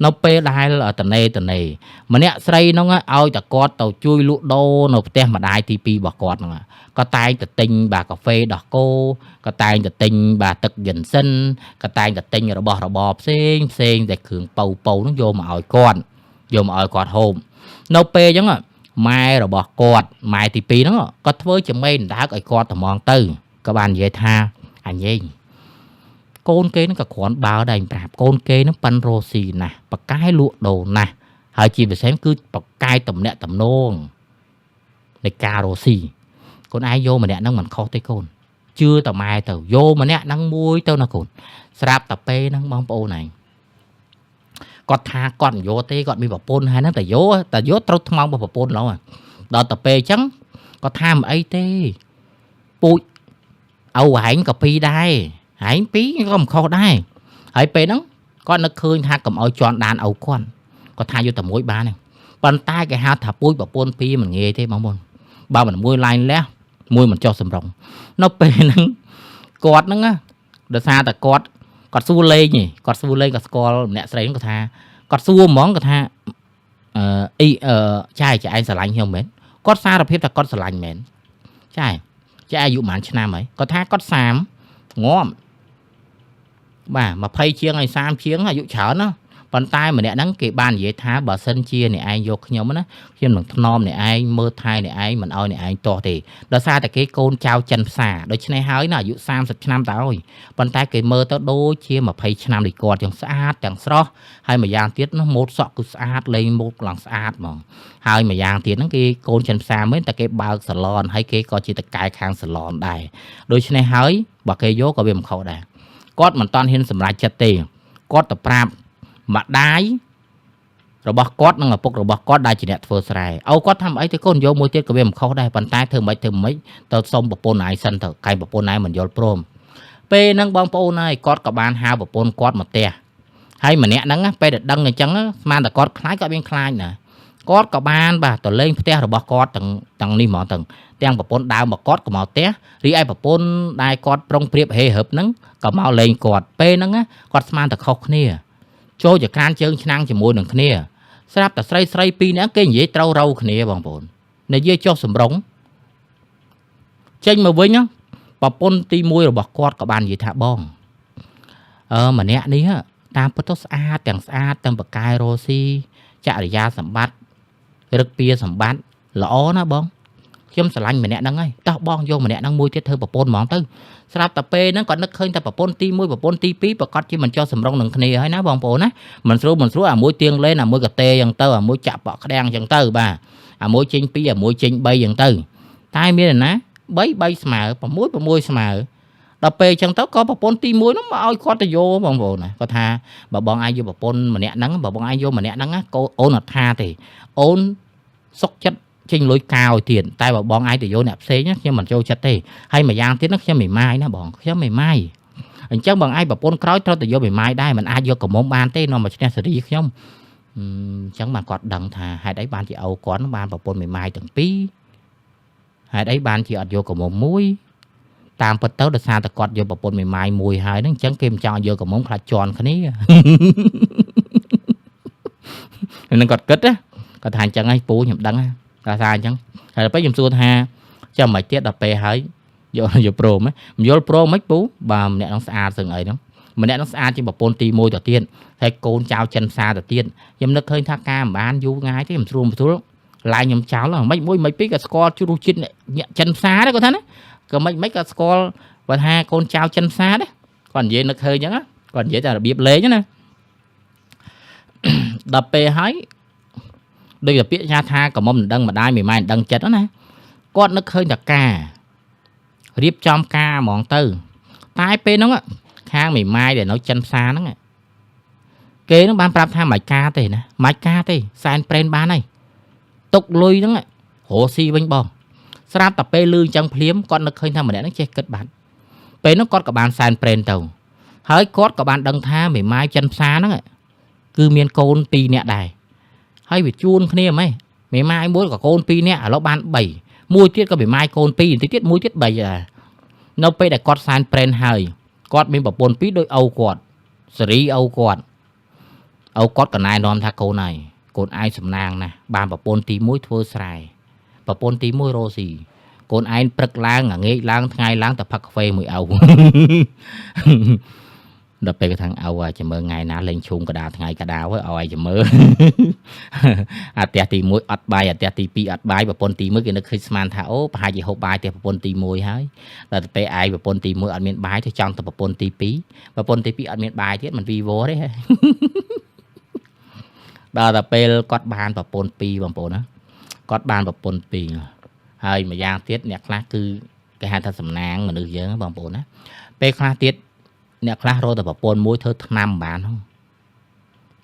nó pe đai là tận này mà nè xây nó ao ta quạt tàu chui lụa đô nó tem mà đai tivi bà quạt nè có tay tật tinh bà cà phê đỏ cô có tay tật tinh bà tật dần sinh có tay tật tinh rồi bò xên để khưởng bầu nó vô mà ỏi quạt hôm nó pe giống mai rồi bỏ quạt mai tivi nó có với cho mấy đã gọi quạt tầm mòn tư các bạn dễ tha anh nhìn côn kê nó cả khoản bao đầy rạp côn kê nó pan rô xì nè và cái lụa đồ nè ហើយជាពិសេសគឺបកកាយតំណាក់តំណងនៃការរស់ស៊ីកូនឯងយកម្នាក់ហ្នឹងមិនខុសទេកូនជឿតម៉ែទៅយកម្នាក់ហ្នឹងមួយទៅណាកូនស្រាប់តែពេលហ្នឹងបងប្អូនឯងគាត់ថាគាត់មិនយកទេគាត់មានប្រពន្ធហើយហ្នឹងតែយកត្រូវថ្មងរបស់ប្រពន្ធឡងដល់តែពេលអញ្ចឹងគាត់ថាមិនអីទេពូជឪហែងក៏ពីរដែរហែងពីរក៏មិនខុសដែរហើយពេលហ្នឹងគាត់នឹកឃើញថាកុំឲ្យជន់ដានឪគាត់ថាយកតែមួយបានទេប៉ុន្តែគេហៅថាពូជប្រពន្ធពីរមិនងាយទេបងប្អូនបើមិនមួយឡាញលះមួយមិនចុះសម្រងនៅពេលហ្នឹងគាត់ហ្នឹងដោយសារតែគាត់សួរលេងគាត់ស្គាល់ម្នាក់ស្រីហ្នឹងគាត់ថាគាត់សួរហ្មងគាត់ថាចាឯងស្រឡាញ់ខ្ញុំមែនគាត់សារភាពថាគាត់ស្រឡាញ់មែនចាអាយុប៉ុន្មានឆ្នាំហើយគាត់ថាគាត់30ងាប់បាទ20ជាងហើយ30ជាងអាយុច្រើនណាប៉ុន្តែម្នាក់ហ្នឹងគេបាននិយាយថាបើសិនជាអ្នកឯងយកខ្ញុំណាខ្ញុំនឹងថ្នមអ្នកឯងមើលថែអ្នកឯងមិនឲ្យអ្នកឯងទាស់ទេដោយសារតែគេកូនចៅចិនផ្សារដូច្នេះហើយណាអាយុ30ឆ្នាំតើអើយប៉ុន្តែគេមើលទៅដូចជា20ឆ្នាំដូចគាត់ទាំងស្អាតទាំងស្រស់ហើយម្យ៉ាងទៀតនោះម៉ូតសក់គឺស្អាតលេងមុខឡើងស្អាតហ្មងហើយម្យ៉ាងទៀតហ្នឹងគេកូនចិនផ្សារមែនតែគេបើកសាឡនហើយគេក៏ជាតកែខាងសាឡនដែរដូច្នេះហើយបើគេយកក៏វាមិនខុសដែរគាត់មិនតាន់ហ៊ានសម្រេចចិត្តទេគាត់ទៅប្រាប់ម្ដាយរបស់គាត់និងឪពុករបស់គាត់ដែលជាអ្នកធ្វើស្រែឪគាត់ថាអីទៅកូនយកមួយទៀតក៏វាមិនខុសដែរប៉ុន្តែធ្វើមិនទៅសុំប្រពន្ធឯងសិនទៅកែប្រពន្ធឯងមិនយល់ព្រមពេលហ្នឹងបងប្អូនហើយគាត់ក៏បានហៅប្រពន្ធគាត់មកផ្ទះហើយម្នាក់ហ្នឹងពេលដែលដឹងអញ្ចឹងស្មានតែគាត់ខ្លាចគាត់មានខ្លាចណាគាត់ក៏បានបាទទៅលេងផ្ទះរបស់គាត់ទាំងនេះហ្មងទាំងប្រពន្ធដើមមកគាត់ក៏មកផ្ទះរីឯប្រពន្ធដែលគាត់ប្រុងប្រៀបហេហឹបហ្នឹងក៏មកលេងគាត់ពេលហ្នឹងគាត់ស្មានតែខុសគ្នាចូលជាក្រានជើងឆ្នាំងជាមួយនឹងគ្នាស្រាប់តែស្រីពីរនាក់គេនិយាយត្រូវរៅគ្នាបងប្អូននិយាយចុះសម្រងចេញមកវិញប្រពន្ធទី1របស់គាត់ក៏បាននិយាយថាបងម្នាក់នេះតាមពិតទៅស្អាតទាំងបកាយរស់ស៊ីចរិយាសម្បត្តិរឹកពីសម្បត្តិល្អណាបងខ្ញុំស្រឡាញ់ម្នាក់ហ្នឹងហើយតោះបងយកម្នាក់ហ្នឹងមួយទៀតធ្វើប្រពន្ធហ្មងទៅស្រាប់តែពេលហ្នឹងគាត់នឹកឃើញតែប្រពន្ធទី1ប្រពន្ធទី2ប្រកាសជាមិនចុះសម្រងនឹងគ្នាហើយណាបងប្អូនណាមិនស្រួលអាមួយទៀងលេនអាមួយកតេអញ្ចឹងទៅអាមួយចាក់បក់ក្តាំងអញ្ចឹងទៅបាទអាមួយចេញ2អាមួយចេញ3អញ្ចឹងទៅតែមានណា3ស្មើ6ស្មើដល់ពេលអញ្ចឹងទៅក៏ប្រពន្ធទី1នោះមកឲ្យគាត់ទៅយកបងប្អូនណាគាត់ថាបើបងឯងយកប្រពន្ធម្នាក់ហ្នឹងបើបងឯងយកម្នាក់ហ្នឹងកូនអូនអត់ថាទេអូនសុកចិត្តចេញលុយកោឲ្យទៀតតែបើបងឯងទៅយកអ្នកផ្សេងខ្ញុំមិនចូលចិត្តទេហើយម្យ៉ាងទៀតខ្ញុំមិនម៉ាយណាបងខ្ញុំមិនម៉ាយអញ្ចឹងបងឯងប្រពន្ធក្រោយត្រូវទៅយកមិនម៉ាយដែរមិនអាចយកកមុំបានទេនាំមកឈ្នះសេរីខ្ញុំអញ្ចឹងបានគាត់ដឹងថាហេតុអីបានជាឪគាត់បានប្រពន្ធមិនម៉ាយទាំងពីរហេតុអីបានជាអត់យកកមុំមួយតាមពិតទៅដោយសារតែគាត់យកប្រពន្ធមិនម៉ាយមួយហើយហ្នឹងអញ្ចឹងគេមិនចង់យកកមុំខ្លាចជន់គ្នានឹងគាត់គិតណាគាត់ថាអញ្ចឹងហើយពូខ្ញុំដឹងគាត់ថាអញ្ចឹងហើយពេលខ្ញុំសួរថាចាំមិនទៀតដល់ពេលហើយយកព្រមមិនយល់ព្រមមិនពូបើម្នាក់នឹងស្អាតសឹងអីហ្នឹងម្នាក់នឹងស្អាតជាប្រពន្ធទី1ទៅទៀតហើយកូនចៅចិនផ្សារទៅទៀតខ្ញុំនឹកឃើញថាការមិនបានយូរងាយទេមិនស្រួលឡាយខ្ញុំចោលមិនមួយមិនពីរក៏ស្គាល់ជ្រុះជាតិអ្នកចិនផ្សារដែរគាត់ថាណាក៏មិនក៏ស្គាល់គាត់ថាកូនចៅចិនផ្សារដែរគាត់និយាយនឹកឃើញអញ្ចឹងគាត់និយាយតែរបៀបលេងណាដល់ពេលហើយដូចតែពាក្យថាកុំមិនដឹងម្ដាយមិនម៉ែមិនដឹងចិត្តណាគាត់នឹកឃើញតែការរៀបចំការហ្មងទៅតែពេលហ្នឹងខាងមីម៉ាយដែលនៅចិនផ្សារហ្នឹងគេនឹងបានប្រាប់ថាមិនការទេណាមិនការទេសែនប្រេនបានហើយទុកលុយហ្នឹងរស់ស៊ីវិញបងស្រាប់តែពេលលឺអញ្ចឹងភ្លាមគាត់នឹកឃើញថាម្នាក់ហ្នឹងចេះគិតបាត់ពេលហ្នឹងគាត់ក៏បានសែនប្រេនទៅហើយគាត់ក៏បានដឹងថាមីម៉ាយចិនផ្សារហ្នឹងគឺមានកូន2នាក់ដែរហើយវាជួនគ្នាហ្មងមេម៉ាយមួយក៏កូន2នាក់ឥឡូវបាន3មួយទៀតក៏មេម៉ាយកូន2បន្តិចទៀតមួយទៀត3ដែរនៅពេលដែលគាត់សែនប្រេនហើយគាត់មានប្រពន្ធ2ដោយឪគាត់សេរីឪគាត់ក៏ណែនាំថាកូនឯងសំណាងណាស់បានប្រពន្ធទី1ធ្វើស្រែប្រពន្ធទី1រស់ស៊ីកូនឯងព្រឹកឡើងងាយឡើងថ្ងៃឡើងតែផឹកកាហ្វេមួយឪដល់ពេលគាត់ថាឲ្យចាំមើលថ្ងៃណាលេងឈុំកដាថ្ងៃកដាឲ្យចាំមើលអាផ្ទះទី1អត់បាយអាផ្ទះទី2អត់បាយប្រពន្ធទី1គេនឹកឃើញស្មានថាអូប្រហែលជាហូបបាយផ្ទះប្រពន្ធទី1ហើយដល់ទៅពេលឯងប្រពន្ធទី1អត់មានបាយទៅចង់ទៅប្រពន្ធទី2ប្រពន្ធទី2អត់មានបាយទៀតមិនវីវទេ ដល់តែពេលគាត់បានប្រពន្ធពីរបងប្អូនណាគាត់បានប្រពន្ធពីរហើយម្យ៉ាងទៀតអ្នកខ្លះគឺគេហៅថាសំណាងមនុស្សយើងបងប្អូនណាពេលខ្លះទៀតអ្នកខ្លះរកតែប្រពន្ធមួយធ្វើថ្នាំបានហ្នឹង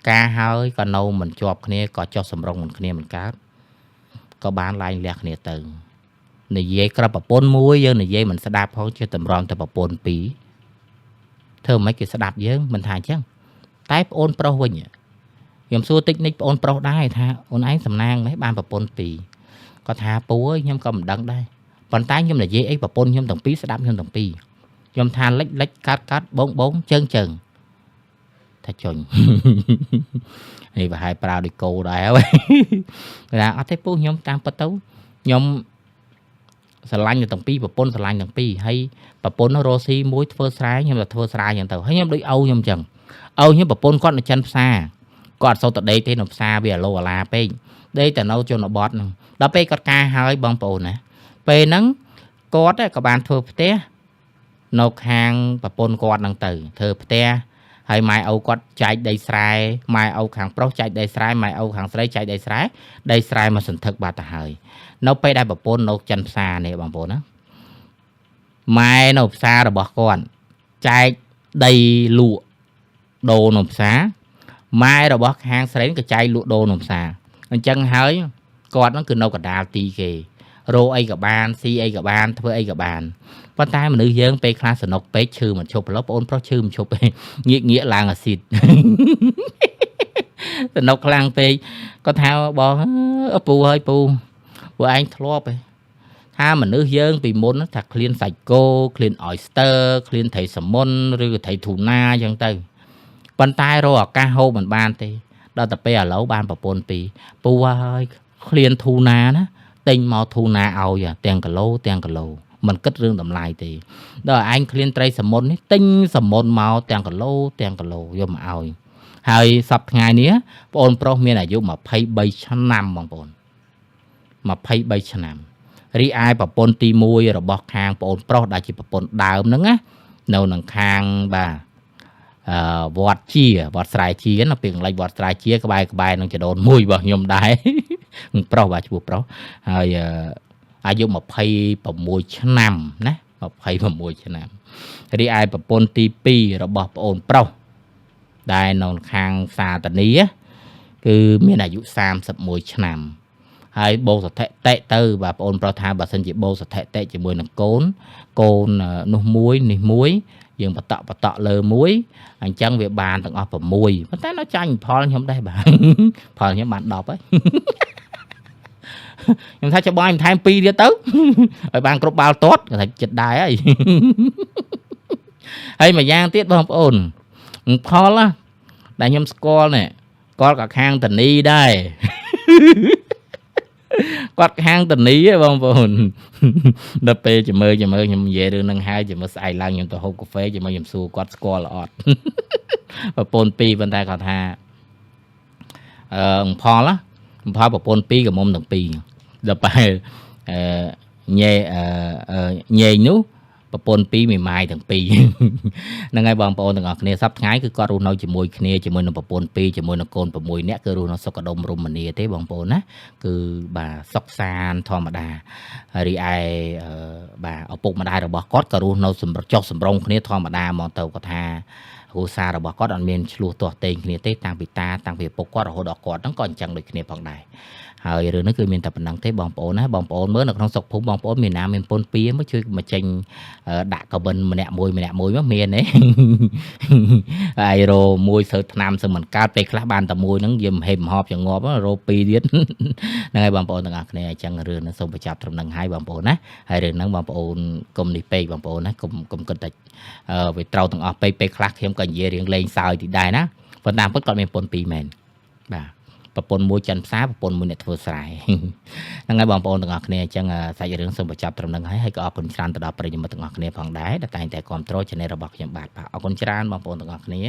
ការហើយក៏នៅមិនជាប់គ្នាក៏ចុះសម្រុងមិនគ្នាមិនកើតក៏បានឡាយលះគ្នាទៅនិយាយក្របប្រពន្ធមួយយើងនិយាយមិនស្ដាប់ផងជាតម្រាំតែប្រពន្ធពីរធ្វើមិនគេស្ដាប់យើងមិនថាអញ្ចឹងតែប្អូនប្រុសវិញខ្ញុំសួរតិចនិចប្អូនប្រុសដែរថាអូនឯងសំណាងមិនបានប្រពន្ធពីរគាត់ថាពូអើយខ្ញុំក៏មិនដឹងដែរប៉ុន្តែខ្ញុំនិយាយអីប្រពន្ធខ្ញុំទាំងពីរស្ដាប់ខ្ញុំទាំងពីរខ្ញុំថាលិចលិចកាត់កាត់បងជើងថាចុញនេះប្រហែលប្រើដូចគោដែរហើយគេថាអត់ទេពូខ្ញុំតាមពិតទៅខ្ញុំស្រឡាញ់ទាំងពីរប្រពន្ធស្រឡាញ់ទាំងពីរហើយប្រពន្ធរស់ស៊ីមួយធ្វើស្រែខ្ញុំទៅធ្វើស្រែអញ្ចឹងទៅហើយខ្ញុំដូចឪខ្ញុំអញ្ចឹងឪខ្ញុំប្រពន្ធគាត់នៅចិនផ្សារគាត់អត់សូវទៅដេកទេនៅផ្សារវាអាឡូអាឡាពេកដេកតែនៅជនបទហ្នឹងដល់ពេលគាត់ការហើយបងប្អូនណាពេលហ្នឹងគាត់ក៏បានធ្វើផ្ទះនៅខាងប្រពន្ធគាត់ហ្នឹងទៅធ្វើផ្ទះហើយម៉ែឪគាត់ចែកដីស្រែម៉ែឪខាងប្រុសចែកដីស្រែម៉ែឪខាងស្រីចែកដីស្រែមកសន្ធឹកបាត់ទៅហើយនៅពេលដែលប្រពន្ធនៅចិនផ្សារនេះបងប្អូនណាម៉ែនៅផ្សាររបស់គាត់ចែកដីលក់ដូរនៅផ្សារម៉ែរបស់ខាងស្រីក៏ចែកលក់ដូរនៅផ្សារអញ្ចឹងហើយគាត់ហ្នឹងគឺនៅកណ្ដាលទីគេរោអីក៏បានស៊ីអីក៏បានធ្វើអីក៏បានប៉ុន្តែមនុស្សយើងពេលខ្លះសនុកពេកឈឺមិនឈប់ប្លុកបងប្រុសឈឺមិនឈប់ទេងាកឡើងអាស៊ីតសនុកខ្លាំងពេកគាត់ថាបងពូហើយពូឯងធ្លាប់ឯងថាមនុស្សយើងពីមុនថាឃ្លានសាច់គោឃ្លាន oyster ឃ្លានត្រីសាមុនឬក៏ត្រីទូណាអញ្ចឹងទៅប៉ុន្តែរកឱកាសហូបមិនបានទេដល់តែពេលឥឡូវបានប្រពន្ធពីរពូហើយឃ្លានទូណាណាទិញមកទូណាឲ្យទាំងគីឡូមិនគិតរឿងតម្លៃទេដល់ឯងឃ្លានត្រីសាមុននេះទិញសាមុនមកទាំងគីឡូយកមកឲ្យហើយសប្តាហ៍ថ្ងៃនេះបងអូនប្រុសមានអាយុ23ឆ្នាំបងប្អូន23ឆ្នាំរីឯប្រពន្ធទី1របស់ខាងបងអូនប្រុសដែលជាប្រពន្ធដើមហ្នឹងណានៅនឹងខាងបាទវត្តជាវត្តស្រែជានៅពេលកន្លែងវត្តស្រែជាក្បែរនឹងចដូនមួយរបស់ខ្ញុំដែរប្រុសបាទឈ្មោះប្រុសហើយអាយុ26ឆ្នាំណា26ឆ្នាំរីឯប្រពន្ធទី2របស់ប្អូនប្រុសដែលនៅខាងសាតានីគឺមានអាយុ31ឆ្នាំហើយបោសថិតិទៅបាទប្អូនប្រុសថាបើសិនជាបោសថិតិជាមួយនឹងកូននោះមួយនេះមួយយើងបតក់លើមួយអញ្ចឹងវាបានទាំងអស់6ប៉ុន្តែនៅចាញ់ផលខ្ញុំដែរបាទផលខ្ញុំបាន10ហើយខ្ញុំថាច្បងថែម2ទៀតទៅឲ្យបានគ្រប់បាល់ទាត់គាត់ថាចិត្តដែរហើយហើយមួយយ៉ាងទៀតបងប្អូនផលដែលខ្ញុំស្គាល់នេះគាត់ក៏ខាងតានីដែរគាត់ខាងតានីហ៎បងប្អូនដល់ពេលចាំមើលខ្ញុំនិយាយរឿងហ្នឹងហើយចាំមើលស្អែកឡើងខ្ញុំទៅហូបកាហ្វេចាំមើលខ្ញុំសួរគាត់ស្គាល់អត់ប្រពន្ធ2ប៉ុន្តែគាត់ថាផលប្រពន្ធ2កុំមុំទាំង2ដល់ពេលញែងនោះប្រពន្ធ2មេម៉ាយទាំង2ហ្នឹងហើយបងប្អូនទាំងអស់គ្នាសប្តាហ៍ថ្ងៃគឺគាត់រស់នៅជាមួយគ្នាជាមួយនឹងប្រពន្ធ2ជាមួយនឹងកូន6នាក់គឺរស់នៅសុខដុមរមនាទេបងប្អូនណាគឺបាទសុខសាន្តធម្មតារីឯបាទឪពុកម្ដាយរបស់គាត់ក៏រស់នៅចុះសម្រុងគ្នាធម្មតាមកទៅគាត់ថាគ្រួសាររបស់គាត់អត់មានឆ្លោះទាស់ទែងគ្នាទេតាំងពីឪពុកគាត់រហូតដល់គាត់ហ្នឹងក៏អញ្ចឹងដូចគ្នាផងដែរហើយរឿងនេះគឺមានតែប៉ុណ្ណឹងទេបងប្អូនណាបងប្អូនមើលនៅក្នុងស្រុកភូមិបងប្អូនមានណាមានពន្ធពីមកជួយមកចេញដាក់កវិនម្នាក់មួយមកមានទេហើយរោមួយសើថ្នាំសឹងមិនកើតពេលខ្លះបានតែមួយហ្នឹងយើងហេបមហប់ចងាប់រោ2ទៀតហ្នឹងហើយបងប្អូនទាំងអស់គ្នាអញ្ចឹងរឿងហ្នឹងសូមបញ្ចប់ត្រឹមហ្នឹងហើយបងប្អូនណាហើយរឿងហ្នឹងបងប្អូនកុំនេះពេកបងប្អូនណាកុំគិតតែវាត្រូវទាំងអស់ពេកខ្លះខ្ញុំក៏និយាយរៀងលេងសើចតិចដែរណាប៉ុន្តែពិតគាត់មានពន្ធ2មែនបាទប្រពន្ធមួយចិនផ្សារប្រពន្ធមួយអ្នកធ្វើស្រែហ្នឹងហើយបងប្អូនទាំងអស់គ្នាអញ្ចឹងសាច់រឿងសូមបញ្ចប់ត្រឹមហ្នឹងហើយក៏អរគុណច្រើនទៅដល់ប្រិយមិត្តទាំងអស់គ្នាផងដែរដែលតែងតែគាំទ្រ channel របស់ខ្ញុំបាទអរគុណច្រើនបងប្អូនទាំងអស់គ្នា